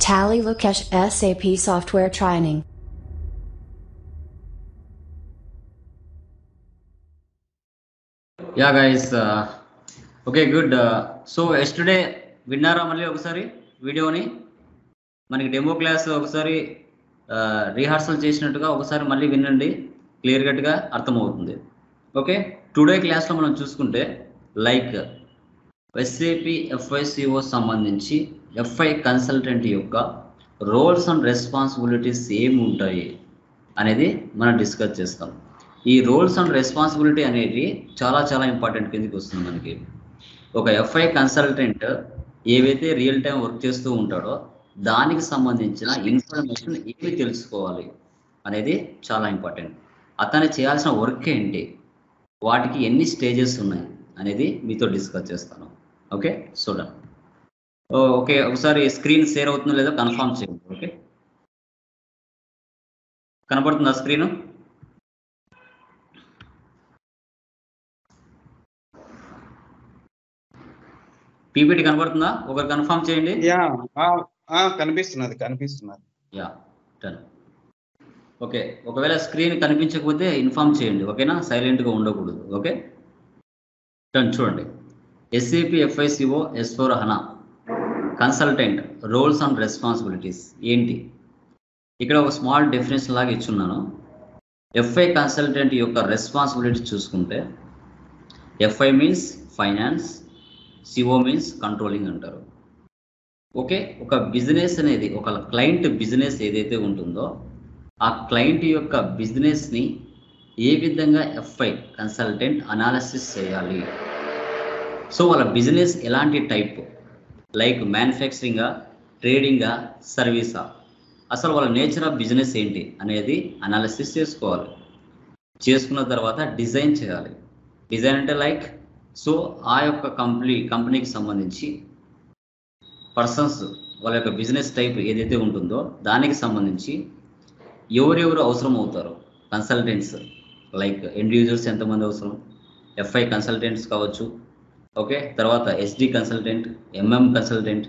Tally Lukesh SAP Software Training. Yeah guys, okay good. So yesterday విన్నారా మళ్ళీ ఒకసారి వీడియోని మనకి డెమో క్లాస్ ఒకసారి రిహార్సల్ చేసినట్టుగా ఒకసారి మళ్ళీ వినండి, క్లియర్ కట్గా అర్థమవుతుంది. ఓకే, టుడే క్లాస్లో మనం చూసుకుంటే లైక్ ఎస్ఏపి ఎఫ్ఐసిఓ సంబంధించి ఎఫ్ఐ కన్సల్టెంట్ యొక్క రోల్స్ అండ్ రెస్పాన్సిబిలిటీస్ ఏమి ఉంటాయి అనేది మనం డిస్కస్ చేస్తాం. ఈ రోల్స్ అండ్ రెస్పాన్సిబిలిటీ అనేది చాలా చాలా ఇంపార్టెంట్ కిందకి వస్తుంది మనకి. ఒక ఎఫ్ఐ కన్సల్టెంట్ ఏవైతే రియల్ టైం వర్క్ చేస్తూ ఉంటాడో దానికి సంబంధించిన ఇన్ఫర్మేషన్ ఏమి తెలుసుకోవాలి అనేది చాలా ఇంపార్టెంట్. అతను చేయాల్సిన వర్క్ ఏంటి, వాటికి ఎన్ని స్టేజెస్ ఉన్నాయి అనేది మీతో డిస్కస్ చేస్తాను. ఓకే చూడండి. ఓకే, ఒకసారి స్క్రీన్ షేర్ అవుతుందో లేదో కన్ఫర్మ్ చేయండి. ఓకే, కనపడుతుందా స్క్రీన్? పీపీటీ కనబడుతుందా? ఒకరు కన్ఫర్మ్ చేయండి. కనిపిస్తున్నది. Yeah done. ఓకే, ఒకవేళ స్క్రీన్ కనిపించకపోతే ఇన్ఫార్మ్ చేయండి, ఓకేనా? సైలెంట్గా ఉండకూడదు. Okay done. చూడండి, SAP FICO S4 HANA consultant roles and responsibilities ఏంటి? ఇక్కడ ఒక స్మాల్ డెఫినేషన్ లాగా ఇచ్చున్నాను. ఎఫ్ఐ కన్సల్టెంట్ యొక్క రెస్పాన్సిబిలిటీ చూసుకుంటే FI means finance, CO means controlling అంటారు. ఓకే, ఒక బిజినెస్ అనేది, ఒక క్లయింట్ బిజినెస్ ఏదైతే ఉంటుందో ఆ క్లయింట్ యొక్క బిజినెస్ని ఏ విధంగా ఎఫ్ఐ కన్సల్టెంట్ అనాలిసిస్ చేయాలి. సో వాళ్ళ బిజినెస్ ఎలాంటి టైప్, లైక్ మ్యానుఫ్యాక్చరింగా, ట్రేడింగా, సర్వీసా, అసలు వాళ్ళ నేచర్ ఆఫ్ బిజినెస్ ఏంటి అనేది అనాలిసిస్ చేసుకోవాలి. చేసుకున్న తర్వాత డిజైన్ చేయాలి. డిజైన్ అంటే లైక్ సో ఆ యొక్క కంపెనీకి సంబంధించి పర్సన్స్ వాళ్ళ యొక్క బిజినెస్ టైప్ ఏదైతే ఉంటుందో దానికి సంబంధించి ఎవరెవరు అవసరం అవుతారో కన్సల్టెంట్స్, లైక్ ఎండ్ యూజర్స్ ఎంతమంది అవసరం, ఎఫ్ఐ కన్సల్టెంట్స్ కావచ్చు. ఓకే, తర్వాత SD consultant, MM consultant.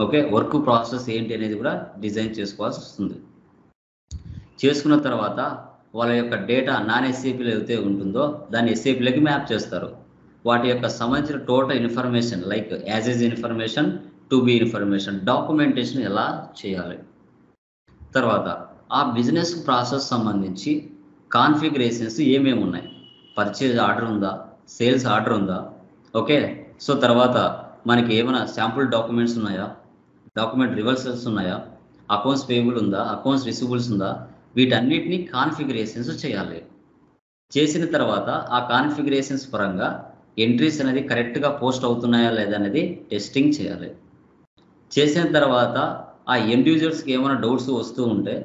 Okay, work process ఏంటి అనేది కూడా డిజైన్ చేసుకోవాల్సి వస్తుంది. చేసుకున్న తర్వాత వాళ్ళ యొక్క డేటా నాన్ ఎస్ఏపీలో ఏదైతే ఉంటుందో దాన్ని ఎస్ఏపీలోకి మ్యాప్ చేస్తారు. వాటి యొక్క సంబంధించిన total information like as is information, to be information, documentation ఎలా చేయాలి. తర్వాత ఆ బిజినెస్ ప్రాసెస్ సంబంధించి కాన్ఫిగరేషన్స్ ఏమేమి ఉన్నాయి, పర్చేజ్ ఆర్డర్ ఉందా, సేల్స్ ఆర్డర్ ఉందా. ఓకే, సో తర్వాత మనకి ఏమైనా శాంపుల్ డాక్యుమెంట్స్ ఉన్నాయా, డాక్యుమెంట్ రివర్సల్స్ ఉన్నాయా, అకౌంట్స్ పేయబుల్ ఉందా, అకౌంట్స్ రిసీవబుల్స్ ఉందా, వీటన్నిటిని కాన్ఫిగరేషన్స్ చేయాలి. చేసిన తర్వాత ఆ కాన్ఫిగరేషన్స్ పరంగా ఎంట్రీస్ అనేది కరెక్ట్గా పోస్ట్ అవుతున్నాయా లేదా అనేది టెస్టింగ్ చేయాలి. చేసిన తర్వాత ఆ ఎండ్ యూజర్స్కి ఏమైనా డౌట్స్ వస్తూ ఉంటే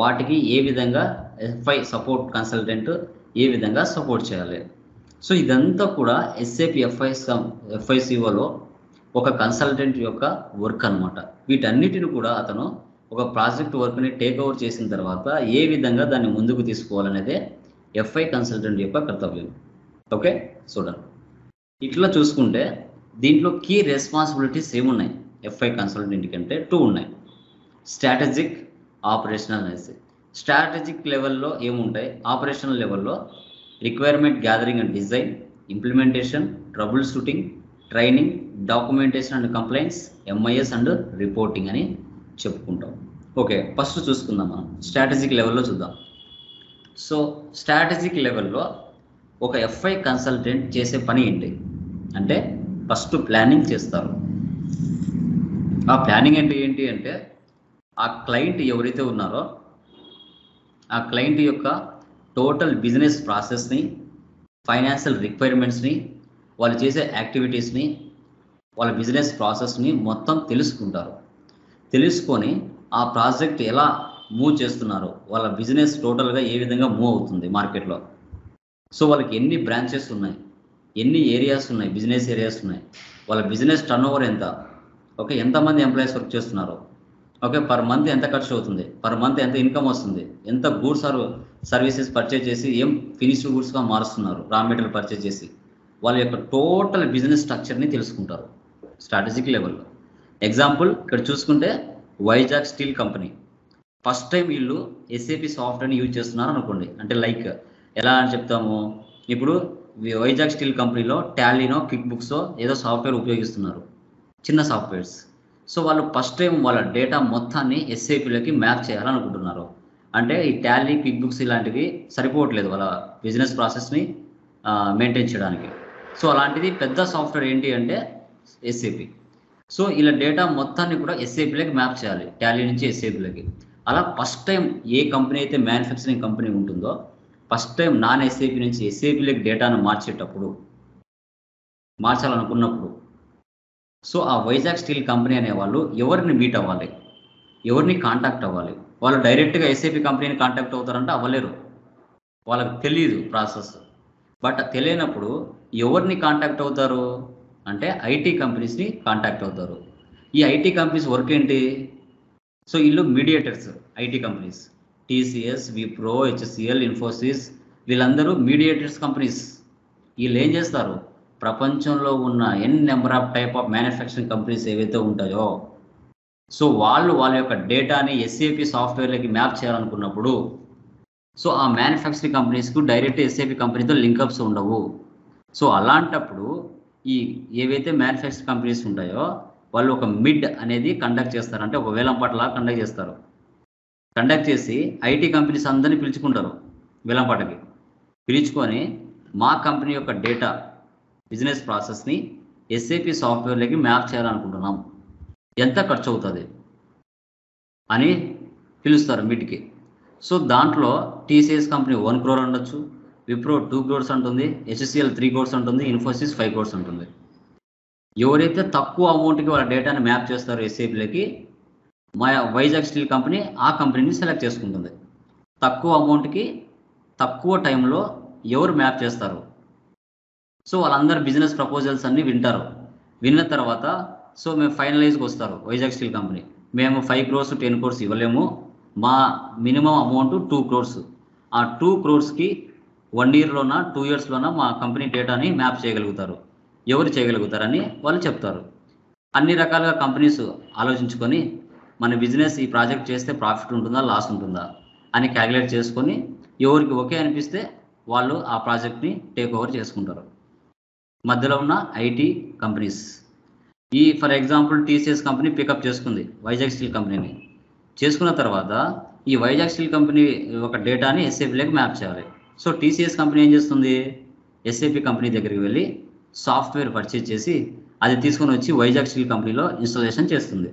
వాటికి ఏ విధంగా ఎఫ్ఐ సపోర్ట్ కన్సల్టెంట్ ఏ విధంగా సపోర్ట్ చేయాలి. సో ఇదంతా కూడా ఎస్ఏపి ఎఫ్ఐసిఓలో ఒక కన్సల్టెంట్ యొక్క వర్క్ అనమాట. వీటన్నిటిని కూడా అతను ఒక ప్రాజెక్ట్ వర్క్ని టేక్ ఓవర్ చేసిన తర్వాత ఏ విధంగా దాన్ని ముందుకు తీసుకోవాలనేదే ఎఫ్ఐ కన్సల్టెంట్ యొక్క కర్తవ్యం. ఓకే చూడండి, ఇట్లా చూసుకుంటే దీంట్లో కీ రెస్పాన్సిబిలిటీస్ ఏమున్నాయి ఎఫ్ఐ కన్సల్టెంట్ కంటే 2 ఉన్నాయి. స్ట్రాటజిక్, ఆపరేషనల్ అనేసి. స్ట్రాటజిక్ లెవెల్లో ఏముంటాయి, ఆపరేషనల్ లెవెల్లో requirement gathering and design, implementation, trouble shooting, training, documentation and complaints, MIS and reporting అని చెప్పుకుంటాం. ఓకే, ఫస్ట్ చూసుకుందాం మనం స్ట్రాటజిక్ లెవెల్లో చూద్దాం. సో స్ట్రాటజిక్ లెవెల్లో ఒక ఎఫ్ఐ కన్సల్టెంట్ చేసే పని ఏంటి అంటే ఫస్ట్ ప్లానింగ్ చేస్తారు. ఆ ప్లానింగ్ అంటే ఏంటి అంటే ఆ క్లయింట్ ఎవరైతే ఉన్నారో ఆ క్లయింట్ యొక్క టోటల్ బిజినెస్ ప్రాసెస్ని, ఫైనాన్షియల్ రిక్వైర్మెంట్స్ని, వాళ్ళు చేసే యాక్టివిటీస్ని, వాళ్ళ బిజినెస్ ప్రాసెస్ని మొత్తం తెలుసుకుంటారు. తెలుసుకొని ఆ ప్రాజెక్ట్ ఎలా మూవ్ చేస్తున్నారు, వాళ్ళ బిజినెస్ టోటల్గా ఏ విధంగా మూవ్ అవుతుంది మార్కెట్లో. సో వాళ్ళకి ఎన్ని బ్రాంచెస్ ఉన్నాయి, ఎన్ని ఏరియాస్ ఉన్నాయి, బిజినెస్ ఏరియాస్ ఉన్నాయి, వాళ్ళ బిజినెస్ టర్నోవర్ ఎంత, ఓకే ఎంతమంది ఎంప్లాయీస్ వర్క్ చేస్తున్నారు, ఓకే పర్ మంత్ ఎంత ఖర్చు అవుతుంది, పర్ మంత్ ఎంత ఇన్కమ్ వస్తుంది, ఎంత గూడ్స్ ఆర్ సర్వీసెస్ పర్చేజ్ చేసి ఏం ఫినిష్డ్ గూడ్స్గా మారుస్తున్నారు, రా మెటీరియల్ పర్చేజ్ చేసి, వాళ్ళ యొక్క టోటల్ బిజినెస్ స్ట్రక్చర్ని తెలుసుకుంటారు స్ట్రాటజిక్ లెవెల్లో. ఎగ్జాంపుల్ ఇక్కడ చూసుకుంటే Vizag steel company first time వీళ్ళు ఎస్ఏపి సాఫ్ట్వేర్ని యూజ్ చేస్తున్నారు అనుకోండి. అంటే లైక్ ఎలా అని చెప్తాము, ఇప్పుడు వైజాగ్ స్టీల్ కంపెనీలో టాలీనో క్విక్ బుక్సో ఏదో సాఫ్ట్వేర్ ఉపయోగిస్తున్నారు, చిన్న సాఫ్ట్వేర్స్. సో వాళ్ళు ఫస్ట్ టైం వాళ్ళ డేటా మొత్తాన్ని ఎస్ఏపిలోకి మ్యాప్ చేయాలనుకుంటున్నారు. అంటే ఈ టాలీ క్విక్ బుక్స్ ఇలాంటివి సరిపోవట్లేదు వాళ్ళ బిజినెస్ ప్రాసెస్ని మెయింటైన్ చేయడానికి. సో అలాంటిది పెద్ద సాఫ్ట్వేర్ ఏంటి అంటే ఎస్ఏపి. సో ఇలా డేటా మొత్తాన్ని కూడా ఎస్ఏపిలోకి మ్యాప్ చేయాలి, టాలీ నుంచి ఎస్ఏపిలోకి. అలా ఫస్ట్ టైం ఏ కంపెనీ అయితే మ్యానుఫ్యాక్చరింగ్ కంపెనీ ఉంటుందో ఫస్ట్ టైం నాన్ ఎస్ఏపి నుంచి ఎస్ఏపిలోకి డేటాను మార్చాలనుకున్నప్పుడు సో ఆ వైజాగ్ స్టీల్ కంపెనీ అనే వాళ్ళు ఎవరిని మీట్ అవ్వాలి, ఎవరిని కాంటాక్ట్ అవ్వాలి? వాళ్ళు డైరెక్ట్గా ఎస్ఏపి కంపెనీని కాంటాక్ట్ అవుతారంటే అవ్వలేరు, వాళ్ళకి తెలియదు ప్రాసెస్. బట్ తెలియనప్పుడు ఎవరిని కాంటాక్ట్ అవుతారు అంటే ఐటీ కంపెనీస్ని కాంటాక్ట్ అవుతారు. ఈ ఐటీ కంపెనీస్ వర్క్ ఏంటి? సో వీళ్ళు mediators. IT companies TCS, Wipro, HCl, Infosys వీళ్ళందరూ మీడియేటర్స్ కంపెనీస్. వీళ్ళు ఏం చేస్తారు, ప్రపంచంలో ఉన్న number of type of manufacturing companies ఏవైతే ఉంటాయో సో వాళ్ళ యొక్క డేటాని ఎస్ఏపి సాఫ్ట్వేర్లకి మ్యాప్ చేయాలనుకున్నప్పుడు సో ఆ మ్యానుఫ్యాక్చరింగ్ కంపెనీస్కు డైరెక్ట్ ఎస్ఏపి కంపెనీతో లింకప్స్ ఉండవు. సో అలాంటప్పుడు ఈ ఏవైతే మ్యానుఫ్యాక్చరింగ్ కంపెనీస్ ఉంటాయో వాళ్ళు ఒక మిడ్ అనేది కండక్ట్ చేస్తారు, అంటే ఒక వేలంపాటలా కండక్ట్ చేస్తారు. కండక్ట్ చేసి ఐటీ కంపెనీస్ అందరినీ పిలుచుకుంటారు, వేలంపాటకి పిలుచుకొని మా కంపెనీ యొక్క డేటా బిజినెస్ ప్రాసెస్ని ఎస్ఏపి సాఫ్ట్వేర్లకి మ్యాప్ చేయాలనుకుంటున్నాం, ఎంత ఖర్చు అవుతుంది అని పిలుస్తారు మిడ్కి. సో దాంట్లో టీసీఎస్ కంపెనీ 1 crore ఉండొచ్చు, విప్రో 2 crores అంటుంది, హెచ్సిఎల్ 3 crores అంటుంది, ఇన్ఫోసిస్ 5 crores అంటుంది. ఎవరైతే తక్కువ అమౌంట్కి వాళ్ళ డేటాని మ్యాప్ చేస్తారో ఎస్ఏపిలోకి మా వైజాగ్ స్టీల్ కంపెనీ ఆ కంపెనీని సెలెక్ట్ చేసుకుంటుంది. తక్కువ అమౌంట్కి తక్కువ టైంలో ఎవరు మ్యాప్ చేస్తారు సో వాళ్ళందరూ బిజినెస్ ప్రపోజల్స్ అన్నీ వింటారు. విన్న తర్వాత సో మేము ఫైనలైజ్కి వస్తారు వైజాగ్ స్టీల్ కంపెనీ, మేము 5 crores 10 crores ఇవ్వలేము, మా మినిమం అమౌంట్ 2 crores. ఆ 2 crores-కి 1 yearలోనా 2 yearsలోనా మా కంపెనీ డేటాని మ్యాప్ చేయగలుగుతారు, ఎవరు చేయగలుగుతారని వాళ్ళు చెప్తారు. అన్ని రకాలుగా కంపెనీస్ ఆలోచించుకొని మన బిజినెస్ ఈ ప్రాజెక్ట్ చేస్తే ప్రాఫిట్ ఉంటుందా లాస్ ఉంటుందా అని క్యాలిక్యులేట్ చేసుకొని ఎవరికి ఓకే అనిపిస్తే వాళ్ళు ఆ ప్రాజెక్ట్ని టేక్ ఓవర్ చేసుకుంటారు. మధ్యలో ఉన్న ఐటీ కంపెనీస్ ఈ for example TCS company pickup చేసుకుంది వైజాగ్ స్టీల్ కంపెనీని. చేసుకున్న తర్వాత ఈ వైజాగ్ స్టీల్ కంపెనీ ఒక డేటాని ఎస్ఏపిలోకి మ్యాప్ చేయాలి. సో టీసీఎస్ కంపెనీ ఏం చేస్తుంది, ఎస్ఏపి కంపెనీ దగ్గరికి వెళ్ళి సాఫ్ట్వేర్ పర్చేజ్ చేసి అది తీసుకొని వచ్చి వైజాగ్ స్టీల్ కంపెనీలో ఇన్స్టాలేషన్ చేస్తుంది,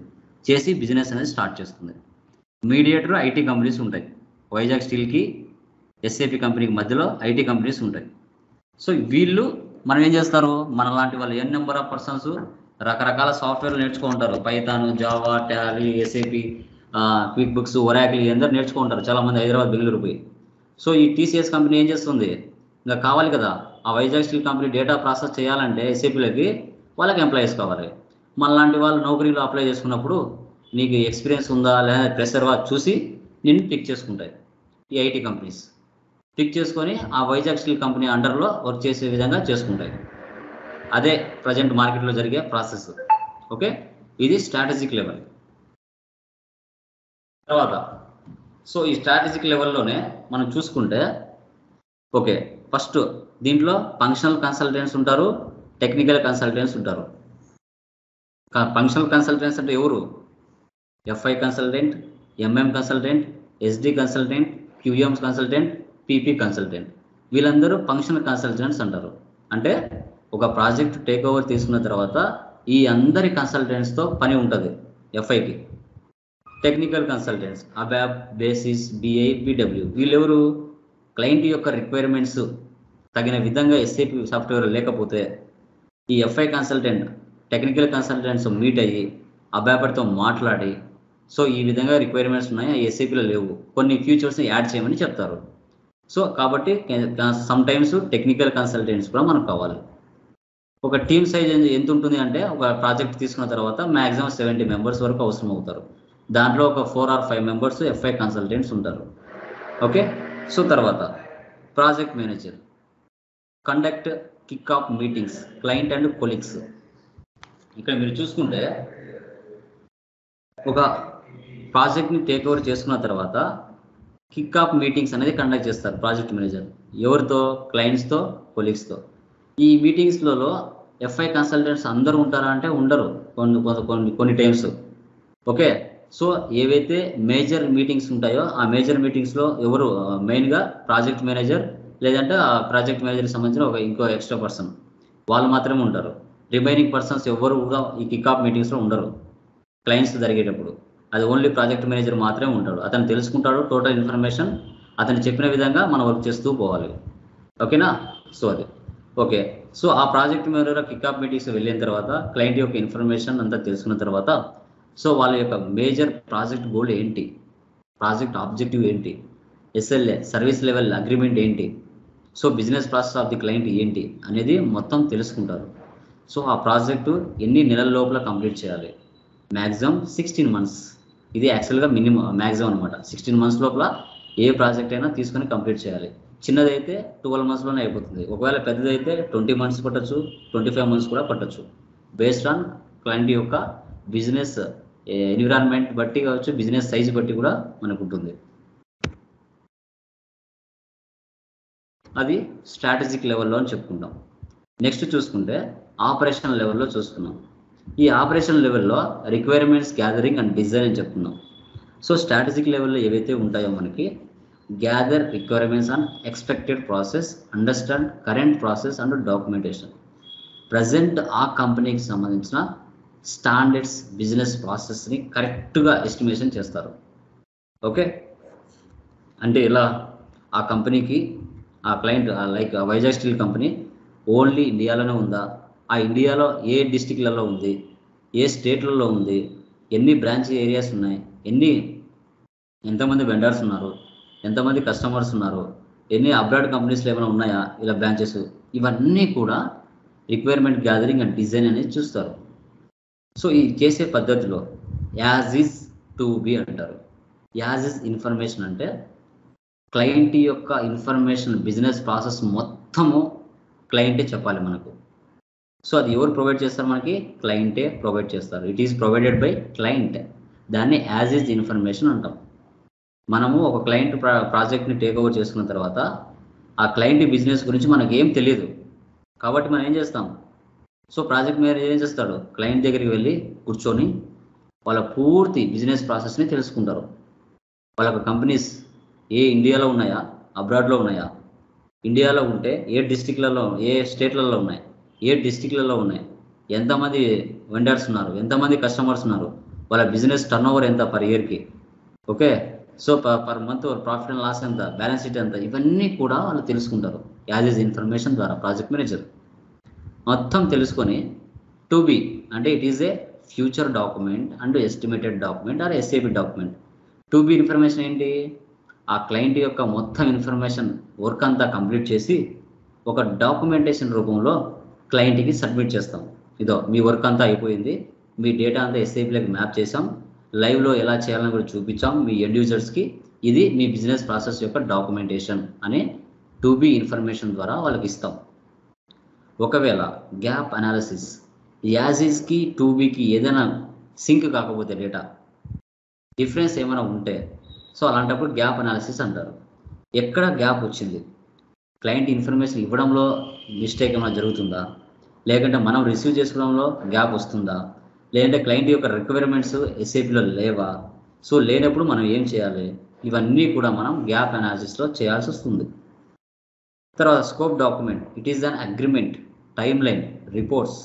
చేసి బిజినెస్ అనేది స్టార్ట్ చేస్తుంది. మీడియేటర్ ఐటీ కంపెనీస్ ఉంటాయి, వైజాగ్ స్టీల్కి ఎస్ఏపి కంపెనీకి మధ్యలో ఐటీ కంపెనీస్ ఉంటాయి. సో వీళ్ళు మనం ఏం చేస్తారు, మన లాంటి వాళ్ళు నెంబర్ ఆఫ్ పర్సన్స్ రకరకాల సాఫ్ట్వేర్లు నేర్చుకుంటారు, Python, Java, Tally, SAP, quick books, Oracle అందరూ నేర్చుకుంటారు చాలామంది హైదరాబాద్, బెంగళూరు పోయి. సో ఈ టీసీఎస్ కంపెనీ ఏం చేస్తుంది, ఇంకా కావాలి కదా ఆ Vizag steel company data process చేయాలంటే ఎస్ఏపిలోకి వాళ్ళకి ఎంప్లాయీస్ కావాలి. మనలాంటి వాళ్ళు నౌకరీలో అప్లై చేసుకున్నప్పుడు నీకు ఎక్స్పీరియన్స్ ఉందా లేదా ప్రెషర్వా చూసి నిన్ను పిక్ చేసుకుంటాయి ఈ ఐటీ కంపెనీస్. పిక్ చేసుకొని ఆ వైజాగ్ స్టీల్ కంపెనీ అండర్లో వర్క్ చేసే విధంగా చేసుకుంటాయి. అదే ప్రజెంట్ మార్కెట్లో జరిగే ప్రాసెస్. ఓకే, ఇది స్ట్రాటజిక్ లెవెల్. తర్వాత సో ఈ స్ట్రాటజిక్ లెవెల్లోనే మనం చూసుకుంటే ఓకే ఫస్ట్ దీంట్లో ఫంక్షనల్ కన్సల్టెంట్స్ ఉంటారు, టెక్నికల్ కన్సల్టెంట్స్ ఉంటారు. ఫంక్షనల్ కన్సల్టెంట్స్ అంటే ఎవరు, FI consultant, MM consultant, SD consultant, QM consultant, PP consultant, వీళ్ళందరూ ఫంక్షనల్ కన్సల్టెంట్స్ అంటారు. అంటే ఒక ప్రాజెక్ట్ టేక్ ఓవర్ తీసుకున్న తర్వాత ఈ అందరి కన్సల్టెంట్స్తో పని ఉంటుంది ఎఫ్ఐకి. Technical consultants ABAP, basis, BI, BW వీళ్ళెవరు, క్లయింట్ యొక్క రిక్వైర్మెంట్స్ తగిన విధంగా ఎస్ఏపి సాఫ్ట్వేర్ లేకపోతే ఈ FI consultant technical consultants meet అయ్యి అబాపర్తో మాట్లాడి సో ఈ విధంగా రిక్వైర్మెంట్స్ ఉన్నాయి, ఎస్ఏపిలో లేవు, కొన్ని ఫీచర్స్ని యాడ్ చేయమని చెప్తారు. సో కాబట్టి సమ్ టైమ్స్ టెక్నికల్ కన్సల్టెంట్స్ కూడా మనకు కావాలి. ఒక టీమ్ సైజ్ ఎంత ఉంటుంది అంటే ఒక ప్రాజెక్ట్ తీసుకున్న తర్వాత మ్యాక్సిమం 70 members వరకు అవసరం అవుతారు. దాంట్లో ఒక 4 or 5 members ఎఫ్ఐ కన్సల్టెంట్స్ ఉంటారు. ఓకే, సో తర్వాత project manager conduct kick of meetings client and colleagues. ఇక్కడ మీరు చూసుకుంటే ఒక ప్రాజెక్ట్ని టేక్ ఓవర్ చేసుకున్న తర్వాత కిక్ ఆఫ్ మీటింగ్స్ అనేది కండక్ట్ చేస్తారు ప్రాజెక్ట్ మేనేజర్. ఎవరితో? క్లయింట్స్తో, కొలీగ్స్తో. ఈ మీటింగ్స్లలో ఎఫ్ఐ కన్సల్టెంట్స్ అందరూ ఉంటారా అంటే ఉండరు కొన్ని టైమ్స్. ఓకే, సో ఏవైతే మేజర్ మీటింగ్స్ ఉంటాయో ఆ మేజర్ మీటింగ్స్లో ఎవరు మెయిన్గా ప్రాజెక్ట్ మేనేజర్ లేదంటే ఆ ప్రాజెక్ట్ మేనేజర్కి సంబంధించిన ఇంకో ఎక్స్ట్రా పర్సన్ వాళ్ళు మాత్రమే ఉంటారు. రిమైనింగ్ పర్సన్స్ ఎవరు కూడా ఈ కిక్ ఆఫ్ మీటింగ్స్లో ఉండరు. క్లయింట్స్ జరిగేటప్పుడు అది ఓన్లీ ప్రాజెక్ట్ మేనేజర్ మాత్రమే ఉంటాడు. అతను తెలుసుకుంటాడు టోటల్ ఇన్ఫర్మేషన్, అతను చెప్పిన విధంగా మనం వర్క్ చేస్తూ పోవాలి. ఓకేనా? సో అది ఓకే. సో ఆ project manager kick of meetings వెళ్ళిన తర్వాత క్లయింట్ యొక్క ఇన్ఫర్మేషన్ అంతా తెలుసుకున్న తర్వాత సో వాళ్ళ యొక్క మేజర్ ప్రాజెక్ట్ గోల్ ఏంటి, ప్రాజెక్ట్ ఆబ్జెక్టివ్ ఏంటి, ఎస్ఎల్ఏ సర్వీస్ లెవెల్ అగ్రిమెంట్ ఏంటి, so business process of the client ఏంటి అనేది మొత్తం తెలుసుకుంటారు. సో ఆ ప్రాజెక్టు ఎన్ని నెలల లోపల కంప్లీట్ చేయాలి? Maximum 16 months. ఇది యాక్చువల్గా మినిమం మ్యాక్సిమం అనమాట. 16 months లోపల ఏ ప్రాజెక్ట్ అయినా తీసుకొని కంప్లీట్ చేయాలి. చిన్నదైతే 12 monthsలోనే అయిపోతుంది. ఒకవేళ పెద్దదైతే 20 months పట్టచ్చు, 25 months కూడా పట్టచ్చు. బేస్డ్ ఆన్ క్లయింట్ యొక్క బిజినెస్ ఎన్విరాన్మెంట్ బట్టి కావచ్చు, బిజినెస్ సైజ్ బట్టి కూడా మనకు ఉంటుంది. అది స్ట్రాటజిక్ లెవెల్లో అని చెప్పుకుంటాం. నెక్స్ట్ చూసుకుంటే ఆపరేషనల్ లెవెల్లో చూసుకున్నాం. ఈ ఆపరేషన్ లెవెల్లో రిక్వైర్మెంట్స్ గ్యాదరింగ్ అండ్ డిజైన్ అని చెప్పుకున్నాం. సో స్ట్రాటజిక్ లెవెల్లో ఏవైతే ఉంటాయో మనకి gather requirements and expected process, understand current process and documentation. Present ఆ కంపెనీకి సంబంధించిన స్టాండర్డ్స్ బిజినెస్ ప్రాసెస్ని కరెక్ట్గా ఎస్టిమేషన్ చేస్తారు. ఓకే, అంటే ఇలా ఆ కంపెనీకి ఆ client like Vizag steel company only ఇండియాలోనే ఉందా, ఆ ఇండియాలో ఏ డిస్టిక్లలో ఉంది, ఏ స్టేట్లలో ఉంది, ఎన్ని బ్రాంచ్ ఏరియాస్ ఉన్నాయి, ఎంతమంది వెండర్స్ ఉన్నారు, ఎంతమంది కస్టమర్స్ ఉన్నారు, ఎన్ని అబ్రాడ్ కంపెనీస్లో ఏమైనా ఉన్నాయా ఇలా బ్రాంచెస్, ఇవన్నీ కూడా రిక్వైర్మెంట్ గ్యాదరింగ్ అండ్ డిజైన్ అనేది చూస్తారు. సో ఈ చేసే పద్ధతిలో యాజ్ ఈజ్ టు బి అంటారు. యాజ్ ఈజ్ ఇన్ఫర్మేషన్ అంటే క్లయింట్ యొక్క ఇన్ఫర్మేషన్ బిజినెస్ ప్రాసెస్ మొత్తము క్లయింటే చెప్పాలి మనకు. సో అది ఎవరు ప్రొవైడ్ చేస్తారు? మనకి క్లయింటే ప్రొవైడ్ చేస్తారు. It is provided by client. దాన్ని యాజ్ ఈజ్ ఇన్ఫర్మేషన్ అంటాం. మనము ఒక క్లయింట్ ప్రాజెక్ట్ని టేక్ ఓవర్ చేసుకున్న తర్వాత ఆ క్లయింట్ బిజినెస్ గురించి మనకు ఏం తెలియదు కాబట్టి మనం ఏం చేస్తాం? సో ప్రాజెక్ట్ మేనేజర్ ఏం చేస్తాడు? క్లయింట్ దగ్గరికి వెళ్ళి కూర్చొని వాళ్ళ పూర్తి బిజినెస్ ప్రాసెస్ని తెలుసుకుంటారు. వాళ్ళ కంపెనీస్ ఏ ఇండియాలో ఉన్నాయా, అబ్రాడ్లో ఉన్నాయా, ఇండియాలో ఉంటే ఏ డిస్టిక్లలో ఏ స్టేట్లలో ఉన్నాయి, ఏ డిస్టిక్లలో ఉన్నాయి, ఎంతమంది వెండర్స్ ఉన్నారు, ఎంతమంది కస్టమర్స్ ఉన్నారు, వాళ్ళ బిజినెస్ టర్నోవర్ ఎంత పర్ ఇయర్కి, okay, so per month profit and loss ఎంత, బ్యాలెన్స్ షీట్ ఎంత, ఇవన్నీ కూడా వాళ్ళు తెలుసుకుంటారు యాజ్ ఈజ్ ఇన్ఫర్మేషన్ ద్వారా. ప్రాజెక్ట్ మేనేజర్ మొత్తం తెలుసుకొని టు బి అంటే it is a future document and estimated document or SAP document. To be information ఏంటి? ఆ క్లయింట్ యొక్క మొత్తం ఇన్ఫర్మేషన్ వర్క్ అంతా కంప్లీట్ చేసి ఒక డాక్యుమెంటేషన్ రూపంలో క్లయింట్కి సబ్మిట్ చేస్తాం. ఇదో మీ వర్క్ అంతా అయిపోయింది, మీ డేటా అంతా ఎస్ఏపీలోకి మ్యాప్ చేసాం, లైవ్లో ఎలా చేయాలని కూడా చూపించాం మీ ఎండ్ యూజర్స్కి. ఇది మీ బిజినెస్ ప్రాసెస్ యొక్క డాక్యుమెంటేషన్ అని టు బి ఇన్ఫర్మేషన్ ద్వారా వాళ్ళకి ఇస్తాం. ఒకవేళ గ్యాప్ అనాలిసిస్ యాజ్ ఈజ్కి టు బికి ఏదైనా సింక్ కాకపోతే డేటా డిఫరెన్స్ ఏమైనా ఉంటే సో అలాంటప్పుడు గ్యాప్ అనాలిసిస్ అంటారు. ఎక్కడ గ్యాప్ వచ్చింది, క్లయింట్ ఇన్ఫర్మేషన్ ఇవ్వడంలో మిస్టేక్ ఏమైనా జరుగుతుందా, లేకుంటే మనం రిసీవ్ చేసుకోవడంలో గ్యాప్ వస్తుందా, లేదంటే క్లయింట్ యొక్క రిక్వైర్మెంట్స్ ఎస్ఏపీలో లేవా, సో లేనప్పుడు మనం ఏం చేయాలి, ఇవన్నీ కూడా మనం గ్యాప్ అనాలిసిస్లో చేయాల్సి వస్తుంది. తర్వాత scope document it is an agreement, time line, reports,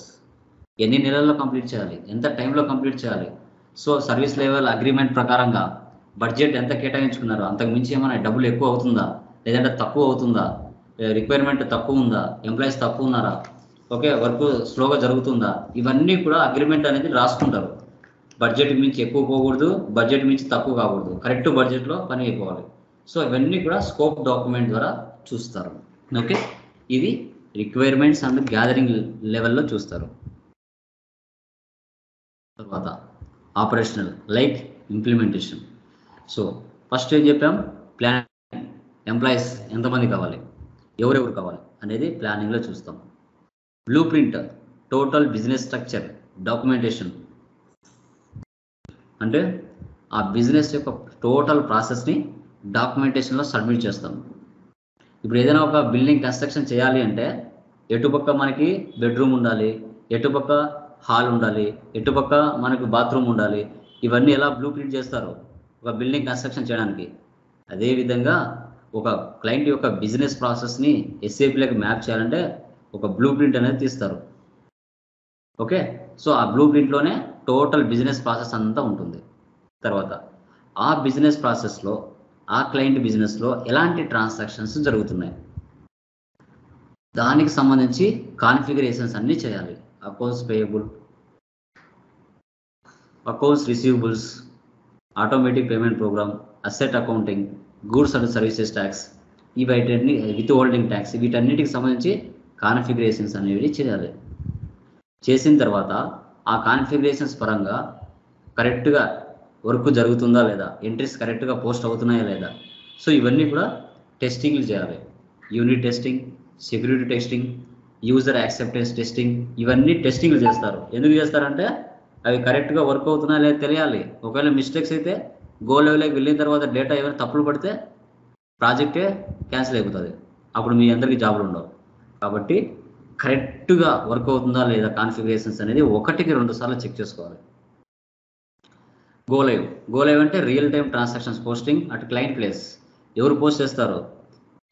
ఎన్ని నెలల్లో కంప్లీట్ చేయాలి, ఎంత టైంలో కంప్లీట్ చేయాలి, సో సర్వీస్ లెవెల్ అగ్రిమెంట్ ప్రకారంగా బడ్జెట్ ఎంత కేటాయించుకున్నారో అంతకు మించి ఏమైనా డబ్బులు ఎక్కువ అవుతుందా లేదంటే తక్కువ అవుతుందా, రిక్వైర్మెంట్ తక్కువ ఉందా, ఎంప్లాయీస్ తక్కువ ఉన్నారా, ఓకే, వర్క్ స్లోగా జరుగుతుందా, ఇవన్నీ కూడా అగ్రిమెంట్ అనేది రాసుకుంటారు. బడ్జెట్ మించి ఎక్కువ పోకూడదు, బడ్జెట్ మించి తక్కువ కాకూడదు, కరెక్ట్ బడ్జెట్లో పని అయిపోవాలి. సో ఇవన్నీ కూడా స్కోప్ డాక్యుమెంట్ ద్వారా చూస్తారు. ఓకే, ఇది రిక్వైర్మెంట్స్ అండ్ గ్యాదరింగ్ లెవెల్లో చూస్తారు. తర్వాత operational like implementation. So first ఏం చెప్పాం? ప్లానింగ్, ఎంప్లాయీస్ ఎంతమంది కావాలి, ఎవరెవరు కావాలి అనేది ప్లానింగ్లో చూస్తాం. Blue print, total business structure, documentation అంటే ఆ బిజినెస్ యొక్క టోటల్ ప్రాసెస్ని డాక్యుమెంటేషన్లో సబ్మిట్ చేస్తాం. ఇప్పుడు ఏదైనా ఒక బిల్డింగ్ కన్స్ట్రక్షన్ చేయాలి అంటే ఎటుపక్క మనకి బెడ్రూమ్ ఉండాలి, ఎటుపక్క హాల్ ఉండాలి, ఎటుపక్క మనకు బాత్రూమ్ ఉండాలి, ఇవన్నీ ఎలా బ్లూ ప్రింట్ చేస్తారు ఒక బిల్డింగ్ కన్స్ట్రక్షన్ చేయడానికి. అదేవిధంగా ఒక క్లయింట్ యొక్క బిజినెస్ ప్రాసెస్ని ఎస్ఏపీలోకి మ్యాప్ చేయాలంటే ఒక బ్లూ ప్రింట్ అనేది తీస్తారు. ఓకే, సో ఆ బ్లూ ప్రింట్లోనే టోటల్ బిజినెస్ ప్రాసెస్ అంతా ఉంటుంది. తర్వాత ఆ బిజినెస్ ప్రాసెస్లో ఆ క్లయింట్ బిజినెస్లో ఎలాంటి ట్రాన్సాక్షన్స్ జరుగుతున్నాయి దానికి సంబంధించి కాన్ఫిగరేషన్స్ అన్నీ చేయాలి. Accounts payable, accounts receivables, automatic payment program, asset accounting, goods and services tax, ఇవన్నీ విత్ హోల్డింగ్ ట్యాక్స్, వీటన్నిటికి సంబంధించి కాన్ఫిగరేషన్స్ అనేవి చేయాలి. చేసిన తర్వాత ఆ కాన్ఫిగరేషన్స్ పరంగా కరెక్ట్గా వర్క్ జరుగుతుందా లేదా, ఎంట్రీస్ కరెక్ట్గా పోస్ట్ అవుతున్నాయా లేదా, సో ఇవన్నీ కూడా టెస్టింగ్లు చేయాలి. Unit testing, security testing, user acceptance testing, ఇవన్నీ టెస్టింగ్లు చేస్తారు. ఎందుకు చేస్తారంటే అవి కరెక్ట్గా వర్క్ అవుతున్నాయా లేదా తెలియాలి. ఒకవేళ మిస్టేక్స్ అయితే గో లెవెల్కి వెళ్ళిన తర్వాత డేటా ఏమైనా తప్పులు పడితే ప్రాజెక్టే క్యాన్సిల్ అయిపోతుంది, అప్పుడు మీ అందరికీ జాబులు ఉండవు. కాబట్టి కరెక్ట్గా వర్క్ అవుతుందా లేదా కాన్ఫిగరేషన్స్ అనేది 1-2 సార్లు చెక్ చేసుకోవాలి. గో లైవ్ అంటే real time transactions posting at client place. ఎవరు పోస్ట్ చేస్తారు?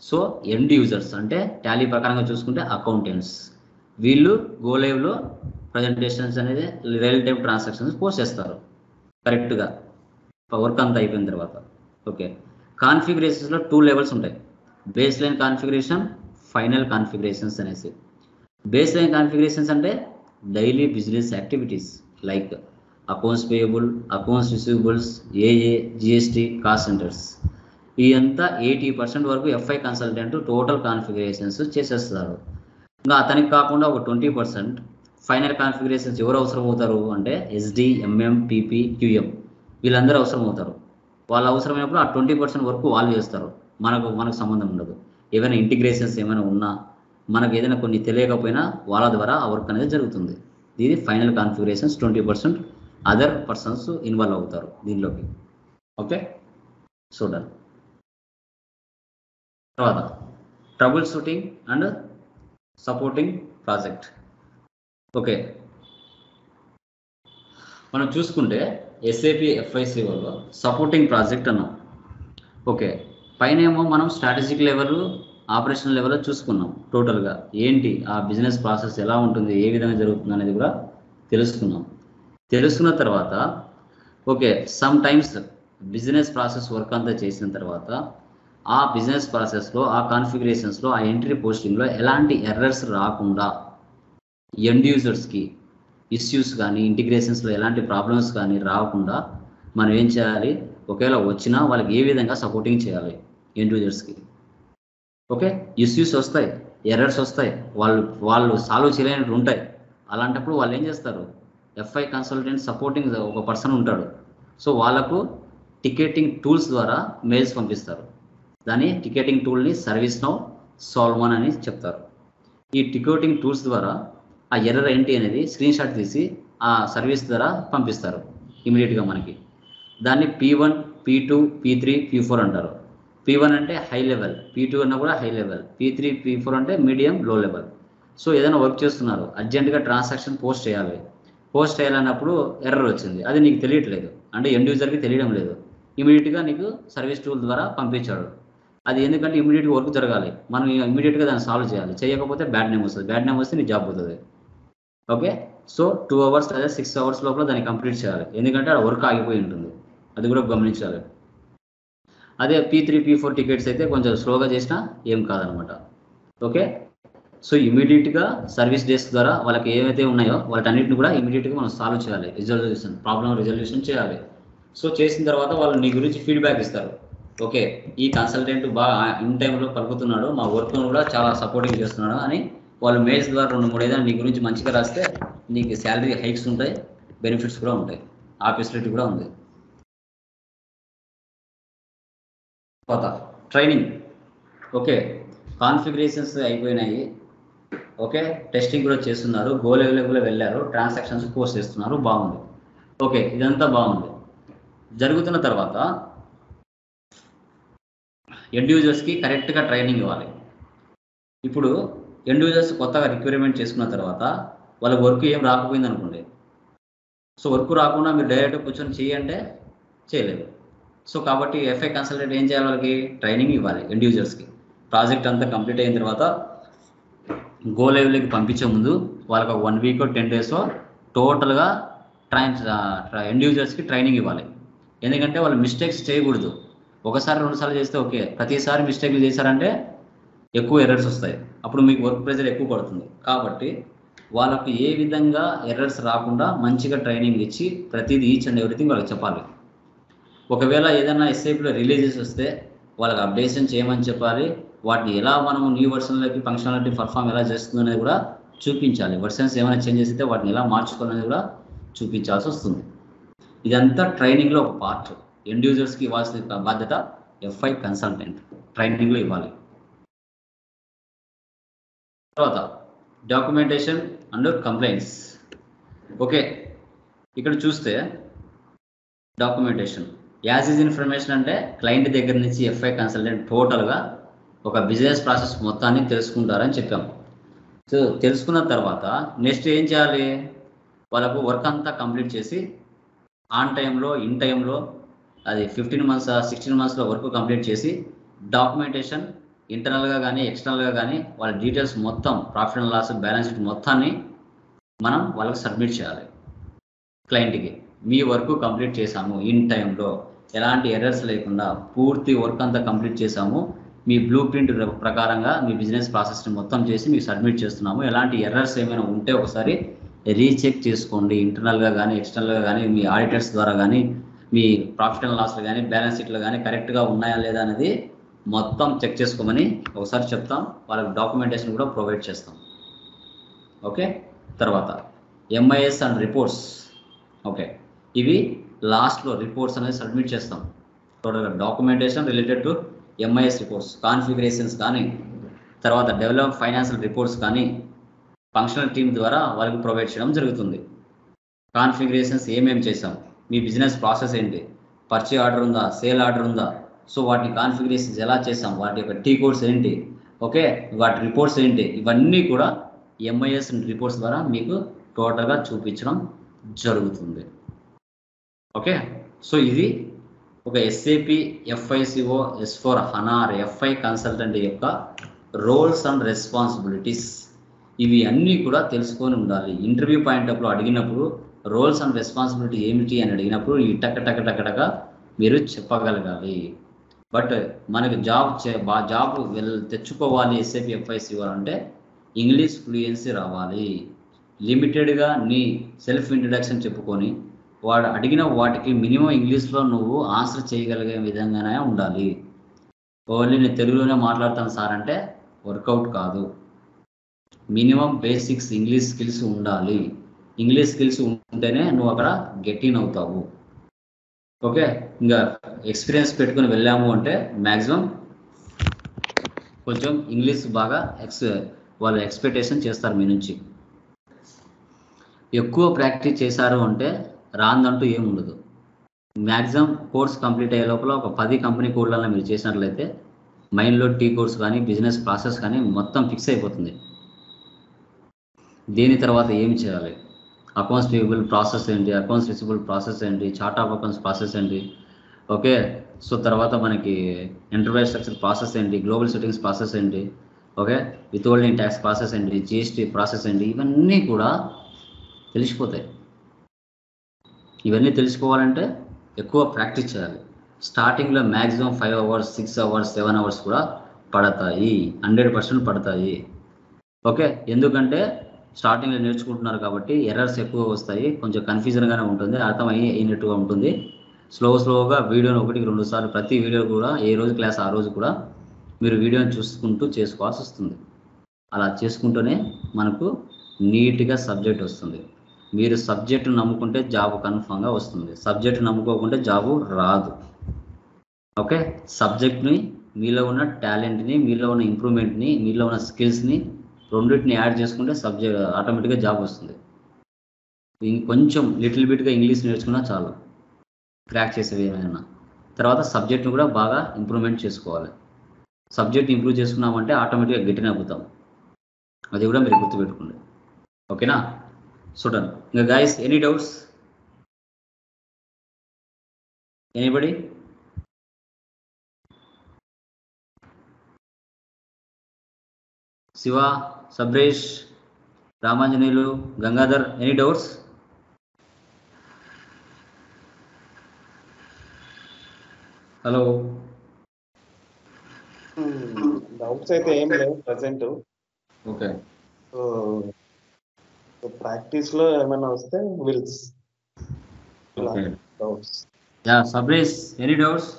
సో ఎండ్ యూజర్స్ అంటే టాలీ ప్రకారంగా చూసుకుంటే అకౌంటెంట్స్, వీళ్ళు గో లైవ్లో ప్రజెంటేషన్స్ అనేది రియల్ టైమ్ ట్రాన్సాక్షన్స్ పోస్ట్ చేస్తారు కరెక్ట్గా వర్క్ అంతా అయిపోయిన తర్వాత. ఓకే, కాన్ఫిగరేషన్స్లో 2 లెవెల్స్ ఉంటాయి, base line configuration, final configurations అనేసి. బేస్ లైన్ కాన్ఫిగరేషన్స్ అంటే daily business activities like accounts payable, accounts receivables, ఏఏ, జిఎస్టీ, కాస్ట్ సెంటర్స్, ఇదంతా 80% వరకు ఎఫ్ఐ కన్సల్టెంట్ టోటల్ కాన్ఫిగరేషన్స్ చేసేస్తారు. ఇంకా అతనికి కాకుండా ఒక 20% ఫైనల్ కాన్ఫిగరేషన్స్ ఎవరు అవసరం అవుతారు అంటే ఎస్డి, ఎంఎం, పిపి, క్యూఎం, వీళ్ళందరూ అవసరం అవుతారు. వాళ్ళు అవసరమైనప్పుడు ఆ 20% వరకు వాళ్ళు చేస్తారు, మనకు సంబంధం ఉండదు. ఏమైనా ఇంటిగ్రేషన్స్ ఏమైనా ఉన్నా, మనకు ఏదైనా కొన్ని తెలియకపోయినా వాళ్ళ ద్వారా ఆ వర్క్ అనేది జరుగుతుంది. ఇది final configurations. 20% other persons involve అవుతారు దీనిలోకి. ఓకే, చూడండి. తర్వాత trouble shooting and supporting project. Okay, మనం చూసుకుంటే ఎస్ఏపి ఎఫ్ఐసిఓలో సపోర్టింగ్ ప్రాజెక్ట్ అన్నాం. ఓకే, పైన ఏమో మనం స్ట్రాటజిక్ లెవెల్, ఆపరేషనల్ లెవెల్లో చూసుకున్నాం. టోటల్గా ఏంటి ఆ బిజినెస్ ప్రాసెస్ ఎలా ఉంటుంది, ఏ విధంగా జరుగుతుంది అనేది కూడా తెలుసుకున్నాం. తెలుసుకున్న తర్వాత okay, some times business process work అంతా చేసిన తర్వాత ఆ బిజినెస్ ప్రాసెస్లో, ఆ కాన్ఫిగరేషన్స్లో, ఆ ఎంట్రీ పోస్టింగ్లో ఎలాంటి ఎర్రర్స్ రాకుండా ఎండ్ యూజర్స్కి ఇష్యూస్ కానీ ఇంటిగ్రేషన్స్లో ఎలాంటి ప్రాబ్లమ్స్ కానీ రాకుండా మనం ఏం చేయాలి, ఒకవేళ వచ్చినా వాళ్ళకి ఏ విధంగా సపోర్టింగ్ చేయాలి ఎండ్ యూజర్స్కి. ఓకే, ఇష్యూస్ వస్తాయి, ఎర్రర్స్ వస్తాయి, వాళ్ళు సాల్వ్ చేయలేనట్టు ఉంటాయి. అలాంటప్పుడు వాళ్ళు ఏం చేస్తారు, ఎఫ్ఐ కన్సల్టెంట్ సపోర్టింగ్ ఒక పర్సన్ ఉంటాడు. సో వాళ్ళకు టికెటింగ్ టూల్స్ ద్వారా మెయిల్స్ పంపిస్తారు. దాని టికెటింగ్ టూల్ని సర్వీస్ నౌ, సాల్మన్ అని చెప్తారు. ఈ టికెటింగ్ టూల్స్ ద్వారా ఆ ఎర్రర్ ఏంటి అనేది స్క్రీన్ షాట్ తీసి ఆ సర్వీస్ ద్వారా పంపిస్తారు ఇమీడియట్గా మనకి. దాన్ని P1, P2, P3, P4 అంటారు. P1 అంటే హై లెవెల్, P2 అన్నా కూడా హై లెవెల్, P3, P4 అంటే మీడియం, లో లెవెల్. సో ఏదైనా వర్క్ చేస్తున్నారు, అర్జెంటుగా ట్రాన్సాక్షన్ పోస్ట్ చేయాలన్నప్పుడు ఎర్రర్ వచ్చింది, అది నీకు తెలియట్లేదు అంటే ఎండ్ యూజర్కి తెలియడం లేదు. ఇమీడియట్గా నీకు సర్వీస్ టూల్ ద్వారా పంపించాడు. అది ఎందుకంటే ఇమీడియట్గా వర్క్ జరగాలి, మనం ఇమీడియట్గా దాన్ని సాల్వ్ చేయాలి. చేయకపోతే బ్యాడ్ నేమ్ వస్తుంది, బ్యాడ్ నేమ్ వస్తే నీ జాబ్ పోతుంది. ఓకే, సో 2 అవర్స్ లేదా 6 అవర్స్ లోపల దాన్ని కంప్లీట్ చేయాలి, ఎందుకంటే ఆ వర్క్ ఆగిపోయి ఉంటుంది, అది కూడా గమనించాలి. అదే P3, P4 టికెట్స్ అయితే కొంచెం స్లోగా చేసినా ఏం కాదనమాట. ఓకే, సో ఇమీడియట్గా సర్వీస్ డెస్క్ ద్వారా వాళ్ళకి ఏవైతే ఉన్నాయో వాటన్నిటిని కూడా ఇమీడియట్గా మనం సాల్వ్ చేయాలి, ప్రాబ్లం రిజల్యూషన్ చేయాలి. సో చేసిన తర్వాత వాళ్ళు నీ గురించి ఫీడ్బ్యాక్ ఇస్తారు. ఓకే, ఈ కన్సల్టెంట్ బాగా ఇన్ టైంలో పలుకుతున్నాడు, మా వర్క్ను కూడా చాలా సపోర్టింగ్ చేస్తున్నాడు అని వాళ్ళు మెయిల్స్ ద్వారా 2-3 ఏదైనా నీ గురించి మంచిగా రాస్తే నీకు శాలరీ హైక్స్ ఉంటాయి, బెనిఫిట్స్ కూడా ఉంటాయి, ఆ ఫెసిలిటీ కూడా ఉంది. తర్వాత ట్రైనింగ్. ఓకే, కాన్ఫిగరేషన్స్ అయిపోయినాయి. ఓకే, టెస్టింగ్ కూడా చేస్తున్నారు, గో లెవెల్ కూడా వెళ్ళారు, ట్రాన్సాక్షన్స్ పోస్ట్ చేస్తున్నారు, బాగుంది. ఓకే, ఇదంతా బాగుంది. జరుగుతున్న తర్వాత ఎండ్ యూజర్స్కి కరెక్ట్గా ట్రైనింగ్ ఇవ్వాలి. ఇప్పుడు ఎండ్ యూజర్స్ కొత్తగా రిక్వైర్మెంట్ చేసుకున్న తర్వాత వాళ్ళ వర్క్ ఏం రాకపోయింది అనుకోండి. సో వర్క్ రాకుండా మీరు డైరెక్ట్గా కూర్చొని చేయంటే చేయలేదు. సో కాబట్టి ఎఫ్ఐ కన్సల్టెంట్ ఏం చేయాలి, వాళ్ళకి ట్రైనింగ్ ఇవ్వాలి. ఎండ్ యూజర్స్కి ప్రాజెక్ట్ అంతా కంప్లీట్ అయిన తర్వాత గో లైవ్లోకి పంపించే ముందు వాళ్ళకి 1 వీక్ 10 days టోటల్గా ఎండ్ యూజర్స్కి ట్రైనింగ్ ఇవ్వాలి. ఎందుకంటే వాళ్ళు మిస్టేక్స్ చేయకూడదు. ఒకసారి 2 సార్లు చేస్తే ఓకే, ప్రతిసారి మిస్టేక్లు చేశారంటే ఎక్కువ ఎర్రర్స్ వస్తాయి. అప్పుడు మీకు వర్క్ ప్రెజర్ ఎక్కువ పడుతుంది. కాబట్టి వాళ్ళకు ఏ విధంగా ఎర్రర్స్ రాకుండా మంచిగా ట్రైనింగ్ ఇచ్చి ప్రతిదీ ఈచ్ అండ్ ఎవ్రీథింగ్ వాళ్ళకి చెప్పాలి. ఒకవేళ ఏదైనా ఎస్ఐపిలో రిలీజెస్ వస్తే వాళ్ళకి అప్డేషన్ చేయమని చెప్పాలి. వాటిని ఎలా మనం న్యూ వర్షన్లోకి ఫంక్షనాలిటీ పర్ఫామ్ ఎలా చేస్తుంది అనేది కూడా చూపించాలి. వర్షన్స్ ఏమైనా చేంజెస్ అయితే వాటిని ఎలా మార్చుకోవాలనేది కూడా చూపించాల్సి వస్తుంది. ఇదంతా ట్రైనింగ్లో ఒక పార్ట్. ఎండ్ యూజర్స్కి ఇవ్వాల్సిన బాధ్యత ఎఫ్ఐ కన్సల్టెంట్ ట్రైనింగ్లో ఇవ్వాలి. తర్వాత డాక్యుమెంటేషన్ అండ్ కంప్లైంట్స్. ఓకే, ఇక్కడ చూస్తే డాక్యుమెంటేషన్ యాజ్ ఈజ్ ఇన్ఫర్మేషన్ అంటే క్లయింట్ దగ్గర నుంచి ఎఫ్ఐ కన్సల్టెంట్ టోటల్గా ఒక బిజినెస్ ప్రాసెస్ మొత్తాన్ని తెలుసుకుంటారని చెప్పాము. సో తెలుసుకున్న తర్వాత నెక్స్ట్ ఏం చేయాలి, వాళ్ళకు వర్క్ అంతా కంప్లీట్ చేసి ఆన్ టైంలో ఇన్ టైంలో అది 15 months 16 monthsలో వర్క్ కంప్లీట్ చేసి డాక్యుమెంటేషన్ ఇంటర్నల్గా కానీ ఎక్స్టర్నల్గా కానీ వాళ్ళ డీటెయిల్స్ మొత్తం profit and loss balance sheet మొత్తాన్ని మనం వాళ్ళకి సబ్మిట్ చేయాలి. క్లయింట్కి మీ వర్క్ కంప్లీట్ చేశాము, ఇన్ టైంలో ఎలాంటి ఎర్రర్స్ లేకుండా పూర్తి వర్క్ అంతా కంప్లీట్ చేశాము, మీ బ్లూ ప్రింట్ ప్రకారంగా మీ బిజినెస్ ప్రాసెస్ని మొత్తం చేసి మీకు సబ్మిట్ చేస్తున్నాము, ఎలాంటి ఎర్రర్స్ ఏమైనా ఉంటే ఒకసారి రీచెక్ చేసుకోండి. ఇంటర్నల్గా కానీ ఎక్స్టర్నల్గా కానీ మీ ఆడిటర్స్ ద్వారా కానీ మీ ప్రాఫిట్ అండ్ లాస్లు కానీ బ్యాలెన్స్ షీట్లు కానీ కరెక్ట్గా ఉన్నాయా లేదా అనేది మొత్తం చెక్ చేసుకోమని ఒకసారి చెప్తాం. వాళ్ళకి డాక్యుమెంటేషన్ కూడా ప్రొవైడ్ చేస్తాం. ఓకే, తర్వాత ఎంఐఎస్ అండ్ రిపోర్ట్స్. ఓకే, ఇవి లాస్ట్లో రిపోర్ట్స్ అనేది సబ్మిట్ చేస్తాం. టోటల్గా documentation related to MIS reports, configurations కానీ తర్వాత డెవలప్ ఫైనాన్షియల్ రిపోర్ట్స్ కానీ ఫంక్షనల్ టీమ్ ద్వారా వాళ్ళకి ప్రొవైడ్ చేయడం జరుగుతుంది. కాన్ఫిగరేషన్స్ ఏమేమి చేసాం, మీ బిజినెస్ ప్రాసెస్ ఏంటి, పర్చేజ్ ఆర్డర్ ఉందా, సేల్ ఆర్డర్ ఉందా, సో వాటిని కాన్ఫిగరేషన్స్ ఎలా చేసాం, వాటి యొక్క టీ కోడ్స్ ఏంటి, ఓకే వాటి రిపోర్ట్స్ ఏంటి, ఇవన్నీ కూడా ఎంఐఎస్ రిపోర్ట్స్ ద్వారా మీకు టోటల్గా చూపించడం జరుగుతుంది. ఓకే, సో ఇది ఒక SAP FICO S/4HANA f i consultant యొక్క రోల్స్ అండ్ రెస్పాన్సిబిలిటీస్. ఇవి అన్నీ కూడా తెలుసుకొని ఉండాలి. ఇంటర్వ్యూ పాయింట్ అడిగినప్పుడు రోల్స్ అండ్ రెస్పాన్సిబిలిటీ ఏమిటి అని అడిగినప్పుడు ఈ టక మీరు చెప్పగలగాలి. బట్ మనకి జాబ్ తెచ్చుకోవాలి ఎస్ఏపి ఎఫ్ఐసిఓ అంటే ఇంగ్లీష్ ఫ్లూయెన్సీ రావాలి. లిమిటెడ్గా నీ సెల్ఫ్ ఇంట్రడక్షన్ చెప్పుకొని వాడు అడిగిన వాటికి మినిమం ఇంగ్లీష్లో నువ్వు ఆన్సర్ చేయగలిగే విధంగానే ఉండాలి. ఓన్లీ నేను తెలుగులోనే మాట్లాడతాను సార్ అంటే వర్కౌట్ కాదు. మినిమం బేసిక్స్ ఇంగ్లీష్ స్కిల్స్ ఉండాలి. ఇంగ్లీష్ స్కిల్స్ ఉంటేనే నువ్వు అక్కడ గెట్ ఇన్ అవుతావు. ఓకే, ఇంకా ఎక్స్పీరియన్స్ పెట్టుకుని వెళ్ళాము అంటే మ్యాక్సిమం కొంచెం ఇంగ్లీష్ బాగా వాళ్ళు ఎక్స్పెక్టేషన్ చేస్తారు మీ నుంచి. ఎక్కువ ప్రాక్టీస్ చేశారు అంటే రాందంటూ ఏముండదు. మ్యాక్సిమం కోర్స్ కంప్లీట్ అయ్యే లోపల ఒక 10 కంపెనీ కోడ్లలో మీరు చేసినట్లయితే మైండ్లో టీ కోర్స్ కానీ బిజినెస్ ప్రాసెస్ కానీ మొత్తం ఫిక్స్ అయిపోతుంది. దీని తర్వాత ఏమి చేయాలి, అకౌంట్స్ పేయబుల్ ప్రాసెస్ ఏంటి, అకౌంట్స్ రిసిబుల్ ప్రాసెస్ ఏంటి, చార్ట్ ఆఫ్ అకౌంట్స్ ప్రాసెస్ ఏంటి, ఓకే సో తర్వాత మనకి ఎంటర్ప్రైజ్ స్ట్రక్చర్ ప్రాసెస్ ఏంటి, గ్లోబల్ సెట్టింగ్స్ ప్రాసెస్ ఏంటి, ఓకే విత్హోల్డింగ్ ట్యాక్స్ ప్రాసెస్ ఏంటి, జిఎస్టీ ప్రాసెస్ ఏంటి, ఇవన్నీ కూడా తెలిసిపోతాయి. ఇవన్నీ తెలుసుకోవాలంటే ఎక్కువ ప్రాక్టీస్ చేయాలి. స్టార్టింగ్లో మ్యాక్సిమం 5 hours 6 hours 7 hours కూడా పడతాయి, 100% పడతాయి. ఓకే, ఎందుకంటే స్టార్టింగ్లో నేర్చుకుంటున్నారు కాబట్టి ఎర్రర్స్ ఎక్కువ వస్తాయి, కొంచెం కన్ఫ్యూజన్గానే ఉంటుంది, అయినట్టుగా ఉంటుంది. స్లోగా వీడియోని 1-2 సార్లు ప్రతి వీడియో కూడా ఏ రోజు క్లాస్ ఆ రోజు కూడా మీరు వీడియోని చూసుకుంటూ చేసుకోవాల్సి వస్తుంది. అలా చేసుకుంటూనే మనకు నీట్గా సబ్జెక్ట్ వస్తుంది. మీరు సబ్జెక్టు నమ్ముకుంటే జాబ్ కన్ఫామ్గా వస్తుంది, సబ్జెక్టు నమ్ముకోకుంటే జాబు రాదు. ఓకే, సబ్జెక్ట్ని మీలో ఉన్న టాలెంట్ని, మీలో ఉన్న ఇంప్రూవ్మెంట్ని, మీలో ఉన్న స్కిల్స్ని రెండింటిని యాడ్ చేసుకుంటే ఆటోమేటిక్గా జాబ్ వస్తుంది. ఇంకొంచెం లిటిల్ బిట్గా ఇంగ్లీష్ నేర్చుకున్నా చాలు. క్రాక్ చేసేవి ఏమైనా. తర్వాత సబ్జెక్ట్ని కూడా బాగా ఇంప్రూవ్మెంట్ చేసుకోవాలి. సబ్జెక్ట్ ఇంప్రూవ్ చేసుకున్నామంటే ఆటోమేటిక్గా గట్టిన అవుతాం. అది కూడా మీరు గుర్తుపెట్టుకోండి. ఓకేనా? చూడండి. ఇంకా guys, any doubts? Anybody? Shiva, Sabresh, Ramanjaneyulu, Gangadhar, any doubts? Hello. Doubts అయితే ఏం లేవు ప్రజెంట్. ఓకే. సో ప్రాక్టీస్ లో ఏమైనా వస్తే విల్స్. Okay. Doubts. Yeah, Sabresh, any doubts?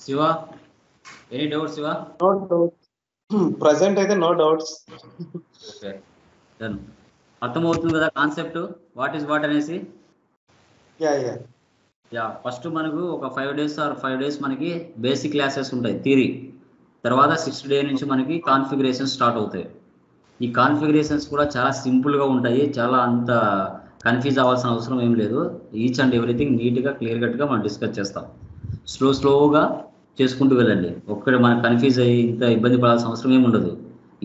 Shiva, any doubts? Shiva? No doubts present అయితే, నో డౌట్స్. Okay, done. అర్థమవుతుంది కదా కాన్సెప్ట్ వాట్ ఈస్ వాట్ అనేసి? యా యా యా, ఫస్ట్ మనకు ఒక 5 days ఆర్ 5 days మనకి బేసిక్ క్లాసెస్ ఉంటాయి, థియరీ. తర్వాత 6th day నుంచి మనకి కాన్ఫిగరేషన్ స్టార్ట్ అవుతాయి. ఈ కాన్ఫిగరేషన్స్ కూడా చాలా సింపుల్గా ఉంటాయి, చాలా అంత కన్ఫ్యూజ్ అవ్వాల్సిన అవసరం ఏం లేదు. ఈచ్ అండ్ ఎవ్రీథింగ్ నీట్గా క్లియర్ కట్గా మనం డిస్కస్ చేస్తాం. స్లోగా చేసుకుంటూ వెళ్ళండి. ఒక్కడ మనకు కన్ఫ్యూజ్ అయ్యి ఇంత ఇబ్బంది పడాల్సిన అవసరం ఏమి ఉండదు.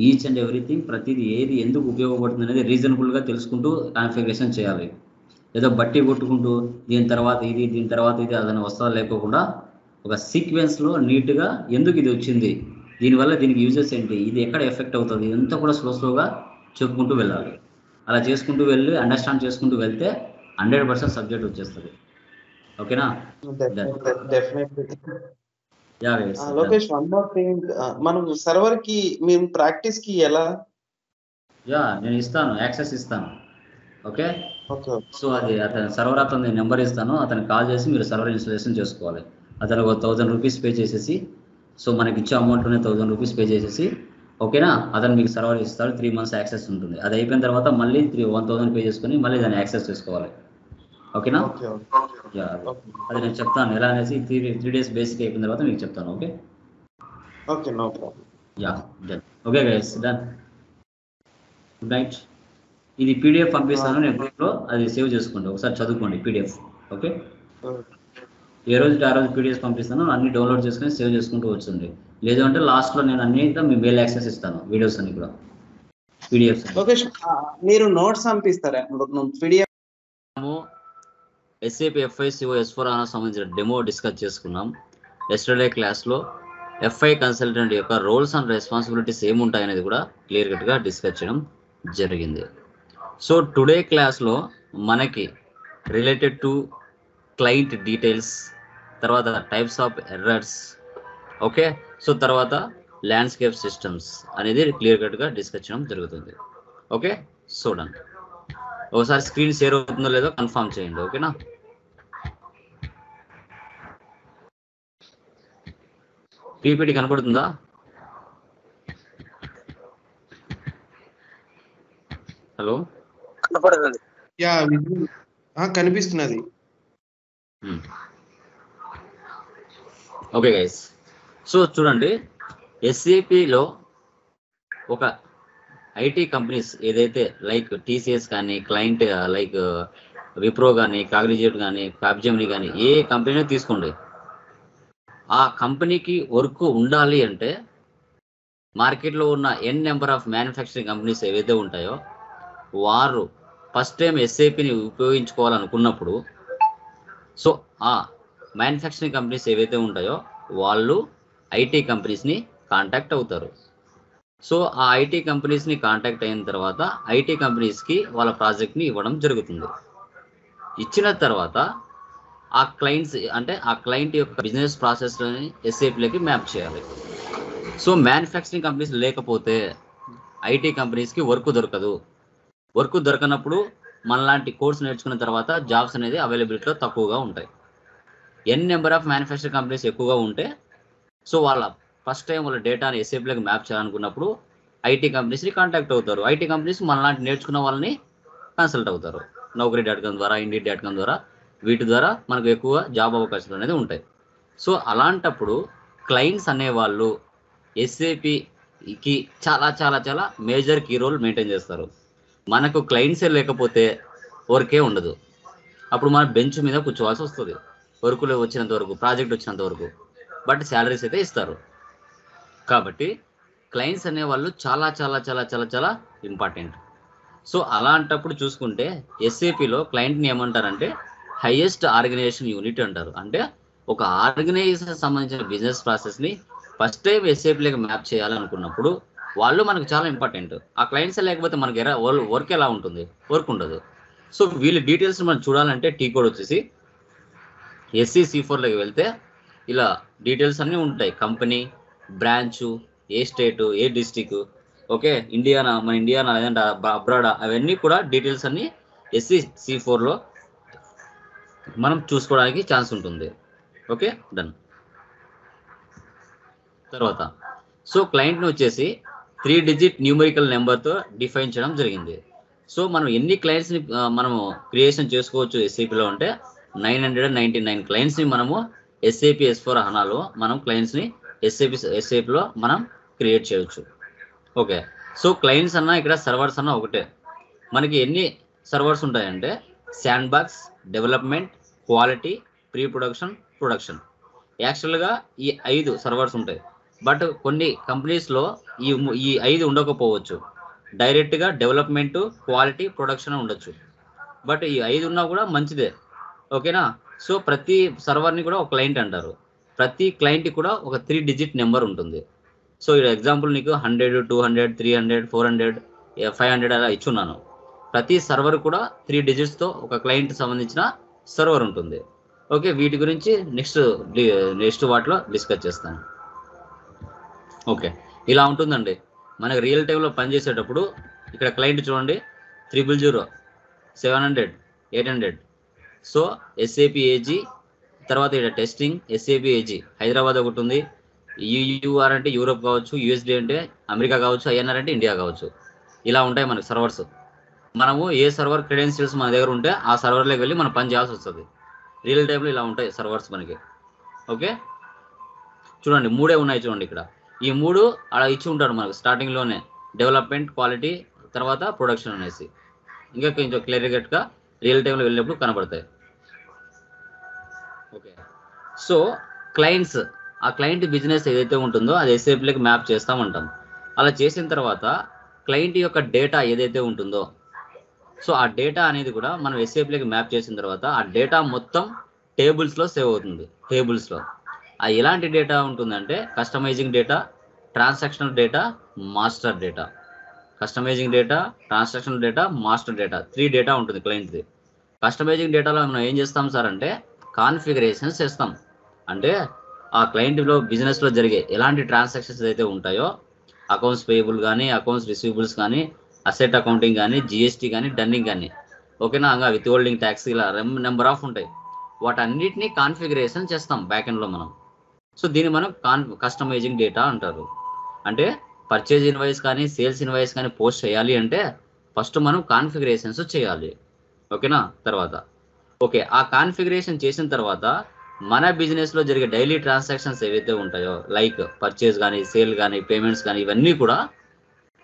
ఈచ్ అండ్ ఎవ్రీథింగ్ ప్రతిదీ ఏది ఎందుకు ఉపయోగపడుతుంది అనేది రీజనబుల్గా తెలుసుకుంటూ కాన్ఫిగరేషన్ చేయాలి. ఏదో బట్టి కొట్టుకుంటూ దీని తర్వాత ఇది అదని వస్తా లేకోకుండా ఒక సీక్వెన్స్లో నీట్గా ఎందుకు ఇది వచ్చింది, దీనివల్ల దీనికి యూజెస్ ఏంటి, ఇది ఎక్కడ ఎఫెక్ట్ అవుతుంది, ఇదంతా కూడా స్లోగా చెప్పుకుంటూ వెళ్ళాలి. అలా చేసుకుంటూ వెళ్ళి అండర్స్టాండ్ చేసుకుంటూ వెళ్తే 100% సబ్జెక్ట్ వచ్చేస్తుంది. ఓకేనా? Definitely. Yeah, Lokesh, one more thing, మనం సర్వర్ కి మేము ప్రాక్టీస్ కి ఎలా? యా, నేను ఇస్తాను, యాక్సెస్ ఇస్తాను. ఓకే. ఓకే. సో అది అతని సర్వర్ అతని నెంబర్ ఇస్తాను, అతనికి కాల్ చేసి మీరు సర్వర్ ఇన్స్టాలేషన్ చేసుకోవాలి. అతను 1000 రూపీస్ పే చేసేసి, సో మనకి ఇచ్చే అమౌంట్లోనే 1000 రూపీస్ పే చేసేసి, ఓకేనా, అతను మీకు సర్వర్ ఇస్తాడు. 3 months యాక్సెస్ ఉంటుంది. అది అయిపోయిన తర్వాత మళ్ళీ 1000 పే చేసుకొని మళ్ళీ దాన్ని యాక్సెస్ చేసుకోవాలి. ఓకేనా? యా, అది నేను చెప్తాను ఎలా అనేసి. 3 days బేసిక్ అయిపోయిన తర్వాత మీకు చెప్తాను. Okay. Okay, no problem. Ya, done. Okay guys, done. Good night. ఇది పీడిఎఫ్ పంపిస్తాను నేను గ్రూప్లో, అది సేవ్ చేసుకోండి, ఒకసారి చదువుకోండి పీడిఎఫ్. ఓకే. ఏ రోజు ఆ రోజు పీడిఎఫ్ పంపిస్తాను, అన్ని డౌన్లోడ్ చేసుకొని సేవ్ చేసుకుంటూ వచ్చండి. లేదు అంటే లాస్ట్లో నేను అన్ని మీ మెయిల్ యాక్సెస్ ఇస్తాను, వీడియోస్ అన్ని కూడా పీడిఎఫ్. లోకేష్, మీరు నోట్స్ పంపిస్తారా? పీడిఎఫ్ SAP FICO S4 సంబంధించిన డెమో డిస్కస్ చేసుకున్నాం ఎస్టర్డే క్లాస్లో. FI కన్సల్టెంట్ యొక్క రోల్స్ అండ్ రెస్పాన్సిబిలిటీస్ ఏముంటాయనేది కూడా క్లియర్ కట్గా డిస్కస్ చేయడం జరిగింది. సో టుడే క్లాస్లో మనకి రిలేటెడ్ టు క్లయింట్ డీటెయిల్స్, తర్వాత types of errors, okay, so తర్వాత ల్యాండ్స్కేప్ సిస్టమ్స్ అనేది క్లియర్ కట్గా డిస్కస్ చేయడం జరుగుతుంది. ఓకే, చూడండి. ఒకసారి స్క్రీన్ షేర్ అవుతుందో లేదో కన్ఫర్మ్ చేయండి. ఓకేనా? పీపీటీ కనపడుతుందా? హలో, కనపడుతుంది. యా, కనిపిస్తున్నది. ఓకే గైస్, సో చూడండి, SAPలో ఒక ఐటీ కంపెనీస్ ఏదైతే లైక్ TCS కానీ, క్లయింట్ లైక్ విప్రో కానీ, కాగ్నిజెంట్ కానీ, కాప్జెమిని కానీ, ఏ కంపెనీ తీసుకోండి, ఆ కంపెనీకి వర్క్ ఉండాలి అంటే మార్కెట్లో ఉన్న నెంబర్ ఆఫ్ మ్యానుఫ్యాక్చరింగ్ కంపెనీస్ ఏవైతే ఉంటాయో వారు ఫస్ట్ టైం SAPని ఉపయోగించుకోవాలనుకున్నప్పుడు, సో ఆ మ్యానుఫ్యాక్చరింగ్ కంపెనీస్ ఏవైతే ఉంటాయో వాళ్ళు ఐటీ కంపెనీస్ని కాంటాక్ట్ అవుతారు. సో ఆ ఐటీ కంపెనీస్ని కాంటాక్ట్ అయిన తర్వాత ఐటీ కంపెనీస్కి వాళ్ళ ప్రాజెక్ట్ని ఇవ్వడం జరుగుతుంది. ఇచ్చిన తర్వాత ఆ క్లయింట్స్ అంటే ఆ క్లయింట్ యొక్క బిజినెస్ ప్రాసెస్ని SAPలోకి మ్యాప్ చేయాలి. సో మ్యానుఫ్యాక్చరింగ్ కంపెనీస్ లేకపోతే ఐటీ కంపెనీస్కి వర్క్ దొరకదు. వర్క్ దొరకనప్పుడు మనలాంటి కోర్స్ నేర్చుకున్న తర్వాత జాబ్స్ అనేది అవైలబిలిటీలో తక్కువగా ఉంటాయి. నెంబర్ ఆఫ్ మ్యానుఫ్యాక్చరింగ్ కంపెనీస్ ఎక్కువగా ఉంటే, సో వాళ్ళ ఫస్ట్ టైం వాళ్ళ డేటాని SAPలోకి మ్యాప్ చేయాలనుకున్నప్పుడు ఐటీ కంపెనీస్ని కాంటాక్ట్ అవుతారు. ఐటీ కంపెనీస్ మనలాంటి నేర్చుకున్న వాళ్ళని కన్సల్ట్ అవుతారు. Naukri.com ద్వారా, Indeed.com ద్వారా, వీటి ద్వారా మనకు ఎక్కువ జాబ్ అవకాశాలు అనేది ఉంటాయి. సో అలాంటప్పుడు క్లయింట్స్ అనేవాళ్ళు SAPకి చాలా చాలా చాలా మేజర్ కీ రోల్ మెయింటైన్ చేస్తారు. మనకు క్లయింట్సే లేకపోతే వర్కే ఉండదు. అప్పుడు మనం బెంచ్ మీద కూర్చోవాల్సి వస్తుంది వర్కులు వచ్చినంత వరకు, ప్రాజెక్ట్ వచ్చినంత వరకు. బట్ శాలరీస్ అయితే ఇస్తారు. కాబట్టి క్లయింట్స్ అనేవాళ్ళు చాలా చాలా చాలా చాలా చాలా ఇంపార్టెంట్. సో అలాంటప్పుడు చూసుకుంటే ఎస్ఏపిలో క్లయింట్ని ఏమంటారంటే హైయెస్ట్ ఆర్గనైజేషన్ యూనిట్ అంటారు. అంటే ఒక ఆర్గనైజేషన్ సంబంధించిన బిజినెస్ ప్రాసెస్ని ఫస్ట్ టైం ఎస్ఏపిలోకి మ్యాప్ చేయాలనుకున్నప్పుడు వాళ్ళు మనకు చాలా ఇంపార్టెంట్. ఆ క్లయింట్స్ లేకపోతే మనకి వర్క్ ఎలా ఉంటుంది? వర్క్ ఉండదు. సో వీళ్ళ డీటెయిల్స్ మనం చూడాలంటే టీ కోడ్ వచ్చేసి SCC4లోకి వెళ్తే ఇలా డీటెయిల్స్ అన్నీ ఉంటాయి. కంపెనీ, బ్రాంచు, ఏ స్టేటు, ఏ డిస్టిక్, ఓకే, ఇండియానా, మన ఇండియానా లేదంటే అబ్రాడా, అవన్నీ కూడా డీటెయిల్స్ అన్నీ SCC4లో మనం చూసుకోవడానికి ఛాన్స్ ఉంటుంది. Okay, done. తర్వాత సో క్లయింట్ని వచ్చేసి 3 డిజిట్ న్యూమరికల్ నెంబర్తో డిఫైన్ చేయడం జరిగింది. సో మనం ఎన్ని క్లయింట్స్ని మనము క్రియేషన్ చేసుకోవచ్చు ఎస్ఏపిలో అంటే 999 క్లయింట్స్ని మనము SAP S/4HANAలో మనం క్లయింట్స్ని ఎస్ఏపిలో మనం క్రియేట్ చేయవచ్చు. ఓకే, సో క్లయింట్స్ అన్నా ఇక్కడ సర్వర్స్ అన్నా ఒకటే. మనకి ఎన్ని సర్వర్స్ ఉంటాయంటే sand box, development, quality, pre production, production. యాక్చువల్గా ఈ 5 సర్వర్స్ ఉంటాయి. బట్ కొన్ని కంపెనీస్లో ఈ 5 ఉండకపోవచ్చు. డైరెక్ట్గా డెవలప్మెంట్, క్వాలిటీ, ప్రొడక్షన్ ఉండొచ్చు. బట్ ఈ 5 ఉన్నా కూడా మంచిదే. ఓకేనా. సో ప్రతి సర్వర్ని కూడా ఒక క్లయింట్ అంటారు. ప్రతి క్లయింట్కి కూడా ఒక 3 డిజిట్ నెంబర్ ఉంటుంది. సో ఇక్కడ ఎగ్జాంపుల్ నీకు 100, 200, 300, 400, 500 అలా ఇచ్చున్నాను. ప్రతి సర్వర్ కూడా 3 డిజిట్స్తో ఒక క్లయింట్ సంబంధించిన సర్వర్ ఉంటుంది. ఓకే, వీటి గురించి నెక్స్ట్ వాటిలో డిస్కస్ చేస్తాను. ఓకే, ఇలా ఉంటుందండి మనకి రియల్ టైంలో పనిచేసేటప్పుడు. ఇక్కడ క్లయింట్ చూడండి 000, 700, 800. సో SAP AG, తర్వాత ఇక్కడ టెస్టింగ్ SAP AG హైదరాబాద్ ఒకటి ఉంది. UR అంటే యూరోప్ కావచ్చు, USD అంటే అమెరికా కావచ్చు, INR అంటే ఇండియా కావచ్చు. ఇలా ఉంటాయి మనకి సర్వర్స్. మనము ఏ సర్వర్ క్రెడెన్షియల్స్ మన దగ్గర ఉంటే ఆ సర్వర్లోకి వెళ్ళి మనం పని చేయాల్సి వస్తుంది. రియల్ టైంలో ఇలా ఉంటాయి సర్వర్స్ మనకి. ఓకే, చూడండి 3 ఉన్నాయి చూడండి ఇక్కడ. ఈ 3 అలా ఇచ్చి ఉంటాడు మనకు స్టార్టింగ్లోనే, డెవలప్మెంట్, క్వాలిటీ, తర్వాత ప్రొడక్షన్ అనేసి. ఇంకా కొంచెం క్లియర్గా రియల్ టైంలో వెళ్ళినప్పుడు కనబడతాయి. ఓకే, సో క్లయింట్స్, ఆ క్లయింట్ బిజినెస్ ఏదైతే ఉంటుందో అది ఎస్ఏపిలోకి మ్యాప్ చేస్తామంటాం. అలా చేసిన తర్వాత క్లయింట్ యొక్క డేటా ఏదైతే ఉంటుందో, సో ఆ డేటా అనేది కూడా మనం ఎస్ఏపిలోకి మ్యాప్ చేసిన తర్వాత ఆ డేటా మొత్తం టేబుల్స్లో సేవ్ అవుతుంది. టేబుల్స్లో అది ఎలాంటి డేటా ఉంటుందంటే customising data, transactional data, master data. Customising data, transactional data, master data, 3 data ఉంటుంది క్లయింట్ది. కస్టమైజింగ్ డేటాలో మనం ఏం చేస్తాం సార్ అంటే కాన్ఫిగరేషన్స్ చేస్తాం. అంటే ఆ క్లయింట్లో బిజినెస్లో జరిగే ఎలాంటి ట్రాన్సాక్షన్స్ అయితే ఉంటాయో, అకౌంట్స్ పేయబుల్ కానీ, అకౌంట్స్ రిసీవబుల్స్ కానీ, అసెట్ అకౌంటింగ్ కానీ, GST కానీ, డన్నింగ్ కానీ, ఓకేనా, ఇంకా విత్ హోల్డింగ్ ట్యాక్స్, ఇలా నెంబర్ ఆఫ్ ఉంటాయి. వాటన్నిటిని కాన్ఫిగరేషన్ చేస్తాం బ్యాక్ ఎండ్లో మనం. సో దీన్ని మనం కస్టమైజింగ్ డేటా అంటారు. అంటే పర్చేజ్ ఇన్వాయిస్ కానీ, సేల్స్ ఇన్వాయిస్ కానీ పోస్ట్ చేయాలి అంటే ఫస్ట్ మనం కాన్ఫిగరేషన్స్ చేయాలి. ఓకేనా. తర్వాత ఓకే, ఆ కాన్ఫిగరేషన్ చేసిన తర్వాత మన బిజినెస్లో జరిగే డైలీ ట్రాన్సాక్షన్స్ ఏవైతే ఉంటాయో, లైక్ పర్చేజ్ కానీ, సేల్ కానీ, పేమెంట్స్ కానీ, ఇవన్నీ కూడా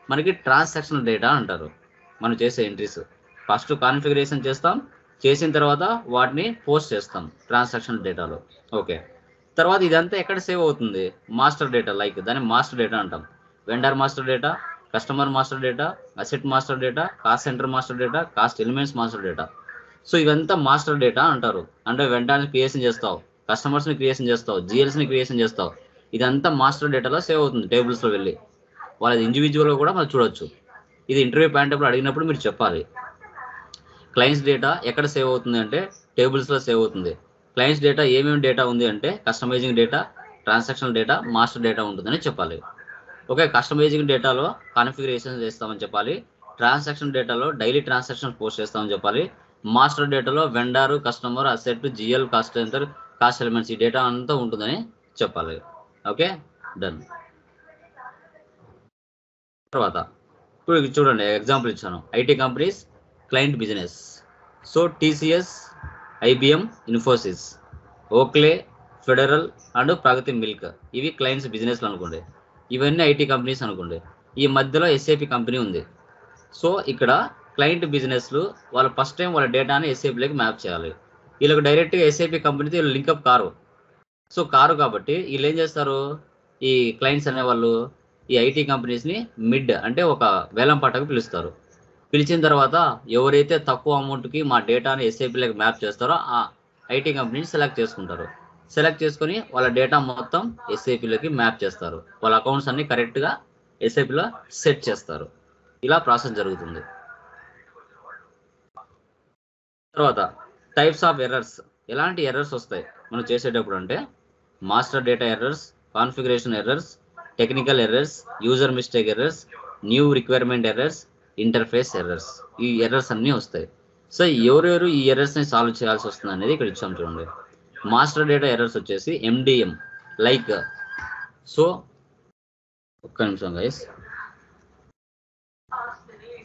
మనకి ట్రాన్సాక్షనల్ డేటా అంటారు. మనం చేసే ఎంట్రీస్ ఫస్ట్ కాన్ఫిగరేషన్ చేస్తాం, చేసిన తర్వాత వాటిని పోస్ట్ చేస్తాం ట్రాన్సాక్షనల్ డేటాలో. ఓకే, తర్వాత ఇదంతా ఎక్కడ సేవ్ అవుతుంది? మాస్టర్ డేటా, లైక్ దాన్ని మాస్టర్ డేటా అంటాం. Vendor master data, customer master data, asset master data, cost centre master data, cost elements master data. So ఇవంతా మాస్టర్ డేటా అంటారు. అంటే వెండర్ని క్రియేషన్ చేస్తావు, కస్టమర్స్ని క్రియేషన్ చేస్తావు, GLస్ని క్రియేషన్ చేస్తావు. ఇదంతా మాస్టర్ డేటాలో సేవ్ అవుతుంది టేబుల్స్లో వెళ్ళి. వాళ్ళది ఇండివిజువల్గా కూడా మనం చూడొచ్చు. ఇది ఇంటర్వ్యూ ప్యాంటబుల్ అడిగినప్పుడు మీరు చెప్పాలి. క్లయింట్స్ డేటా ఎక్కడ సేవ్ అవుతుంది అంటే టేబుల్స్లో సేవ్ అవుతుంది. క్లయింట్స్ డేటా ఏమేమి డేటా ఉంది అంటే customising data, transactional data, master data ఉంటుందని చెప్పాలి. ఓకే, కస్టమైజింగ్ డేటాలో కాన్ఫిగరేషన్ చేస్తామని చెప్పాలి. ట్రాన్సాక్షన్ డేటాలో డైలీ ట్రాన్సాక్షన్ పోస్ట్ చేస్తామని చెప్పాలి. మాస్టర్ డేటాలో vendor, customer, asset, GL, cost center, cost elements, ఈ డేటా అంతా ఉంటుందని చెప్పాలి. Okay, done. తర్వాత ఇప్పుడు చూడండి ఎగ్జాంపుల్ ఇచ్చాను. IT companies client business. So TCS, IBM, Infosys, Oakley, federal and Pragati milk, ఇవి క్లయింట్స్ బిజినెస్లు అనుకోండి. ఇవన్నీ IT కంపెనీస్ అనుకోండి. ఈ మధ్యలో SAP కంపెనీ ఉంది. సో ఇక్కడ క్లయింట్ బిజినెస్లు వాళ్ళు ఫస్ట్ టైం వాళ్ళ డేటాని ఎస్ఏపీలోకి మ్యాప్ చేయాలి. వీళ్ళకి డైరెక్ట్గా ఎస్ఏపీ కంపెనీతో వీళ్ళు లింకప్ కారు. సో కారు కాబట్టి వీళ్ళు ఏం చేస్తారు, ఈ క్లయింట్స్ అనేవాళ్ళు ఈ ఐటీ కంపెనీస్ని మిడ్ అంటే ఒక వేలం పాటకు పిలుస్తారు. పిలిచిన తర్వాత ఎవరైతే తక్కువ అమౌంట్కి మా డేటాని ఎస్ఏపీలోకి మ్యాప్ చేస్తారో ఆ ఐటీ కంపెనీని సెలెక్ట్ చేసుకుంటారు. సెలెక్ట్ చేసుకొని వాళ్ళ డేటా మొత్తం ఎస్ఏపీలోకి మ్యాప్ చేస్తారు. వాళ్ళ అకౌంట్స్ అన్ని కరెక్ట్గా ఎస్ఏపీలో సెట్ చేస్తారు. ఇలా ప్రాసెస్ జరుగుతుంది. తర్వాత టైప్స్ ఆఫ్ ఎర్రర్స్. ఎలాంటి ఎర్రర్స్ వస్తాయి మనం చేసేటప్పుడు అంటే master data errors, configuration errors, technical errors, user mistake errors, new requirement errors, interface errors. ఈ ఎర్రర్స్ అన్నీ వస్తాయి. సో ఎవరెవరు ఈ ఎర్రర్స్ని సాల్వ్ చేయాల్సి వస్తుంది అనేది ఇక్కడ ఇచ్చాం చూడండి. మాస్టర్ డేటా ఎర్రర్స్ వచ్చేసి ఎండిఎం లైక్. సో ఒక్క నిమిషం గైస్,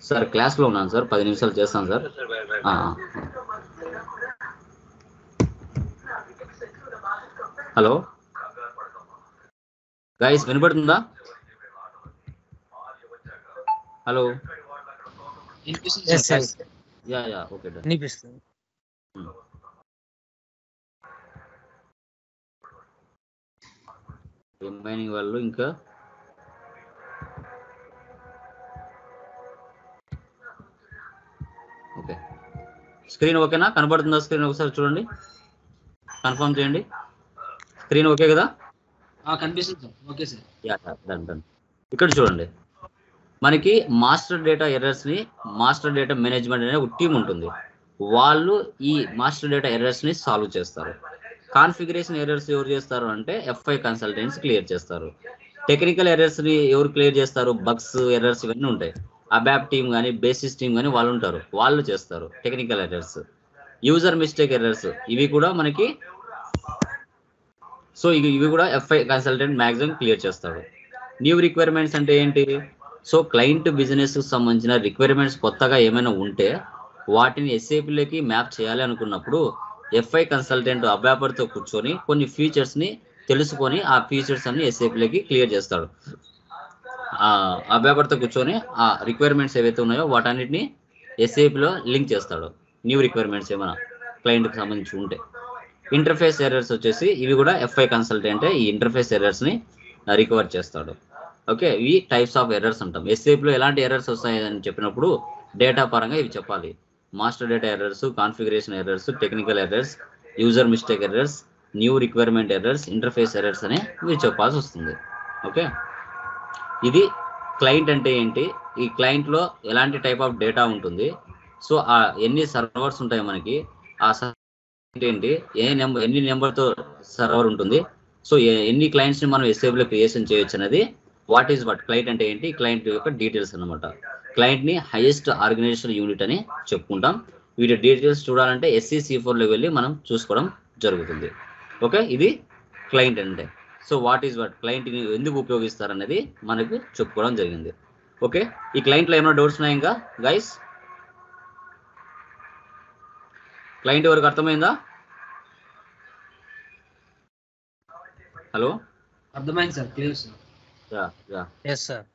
సార్ క్లాస్లో ఉన్నాను సార్, 10 నిమిషాలు చేస్తాను సార్. హలో గైస్, వినపడుతుందా? Hello, yeah yeah okay done. Remaining వాళ్ళు ఇంకా ఓకే. స్క్రీన్ ఓకేనా? కనబడుతుందా స్క్రీన్? ఒకసారి చూడండి, కన్ఫర్మ్ చేయండి. స్క్రీన్ ఓకే కదా? కనిపిస్తుంది. Okay sir. Yeah done done. ఇక్కడ చూడండి, మనకి మాస్టర్ డేటా ఎర్రర్స్ని మాస్టర్ డేటా మేనేజ్మెంట్ అనే ఒక టీం ఉంటుంది. వాళ్ళు ఈ మాస్టర్ డేటా ఎర్రర్స్ని సాల్వ్ చేస్తారు. కాన్ఫిగరేషన్ ఎర్రర్స్ ఎవరు చేస్తారు అంటే ఎఫ్ఐ కన్సల్టెంట్స్ క్లియర్ చేస్తారు. టెక్నికల్ ఎర్రర్స్ని ఎవరు క్లియర్ చేస్తారు? బగ్స్, ఎర్రర్స్ ఇవన్నీ ఉంటాయి. అబాప్ టీమ్ కానీ బేసిస్ టీమ్ కానీ వాళ్ళు ఉంటారు, వాళ్ళు చేస్తారు technical errors. User mistake errors ఇవి కూడా మనకి, సో ఇవి కూడా ఎఫ్ఐ కన్సల్టెంట్ మ్యాక్సిమం క్లియర్ చేస్తాడు. న్యూ రిక్వైర్మెంట్స్ అంటే ఏంటి? సో క్లయింట్ బిజినెస్కి సంబంధించిన రిక్వైర్మెంట్స్ కొత్తగా ఏమైనా ఉంటే వాటిని ఎస్ఏపీలోకి మ్యాప్ చేయాలి అనుకున్నప్పుడు ఎఫ్ఐ కన్సల్టెంట్ అబాపర్తో కూర్చొని కొన్ని ఫీచర్స్ని తెలుసుకొని ఆ ఫీచర్స్ అన్ని ఎస్ఏపీలోకి క్లియర్ చేస్తాడు. అబాపర్తో కూర్చొని ఆ రిక్వైర్మెంట్స్ ఏవైతే ఉన్నాయో వాటన్నిటిని ఎస్ఏపీలో లింక్ చేస్తాడు, న్యూ రిక్వైర్మెంట్స్ ఏమైనా క్లయింట్కి సంబంధించి ఉంటే. ఇంటర్ఫేస్ ఎర్రర్స్ వచ్చేసి ఇవి కూడా ఎఫ్ఐ కన్సల్టెంటే ఈ ఇంటర్ఫేస్ ఎర్రర్స్ని రికవర్ చేస్తాడు. ఓకే, ఇవి టైప్స్ ఆఫ్ ఎర్రర్స్ అంటాం. ఎస్ఏపీలో ఎలాంటి ఎర్రర్స్ వస్తాయని చెప్పినప్పుడు డేటా పరంగా ఇవి చెప్పాలి. Master data errors, configuration errors, technical errors, user mistake errors, new requirement errors, interface errors అనే మీరు చెప్పాల్సి వస్తుంది. ఓకే, ఇది క్లయింట్ అంటే ఏంటి, ఈ క్లయింట్లో ఎలాంటి టైప్ ఆఫ్ డేటా ఉంటుంది, సో ఎన్ని సర్వర్స్ ఉంటాయి మనకి, ఆ ఏంటి, ఎన్ని నెంబర్తో సర్వర్ ఉంటుంది, సో ఎన్ని క్లయింట్స్ని మనం ఎస్ఏపీలో క్రియేషన్ చేయొచ్చు అనేది వాట్ ఈజ్ వాట్ క్లయింట్ అంటే ఏంటి, క్లయింట్ యొక్క డీటెయిల్స్ అనమాట. క్లయింట్ని హైయెస్ట్ ఆర్గనైజేషన్ యూనిట్ అని చెప్పుకుంటాం. వీటి డీటెయిల్స్ చూడాలంటే SC/4లో వెళ్ళి మనం చూసుకోవడం జరుగుతుంది. ఓకే, ఇది క్లయింట్ అంటే. సో వాట్ ఈజ్ వాట్ క్లయింట్ని ఎందుకు ఉపయోగిస్తారనేది మనకు చెప్పుకోవడం జరిగింది. ఓకే, ఈ క్లయింట్లో ఏమైనా డౌట్స్ ఉన్నాయా ఇంకా గైస్? క్లయింట్ వరకు అర్థమైందా? హలో, అర్థమైంది sir, clear sir. Ya ya yes sir.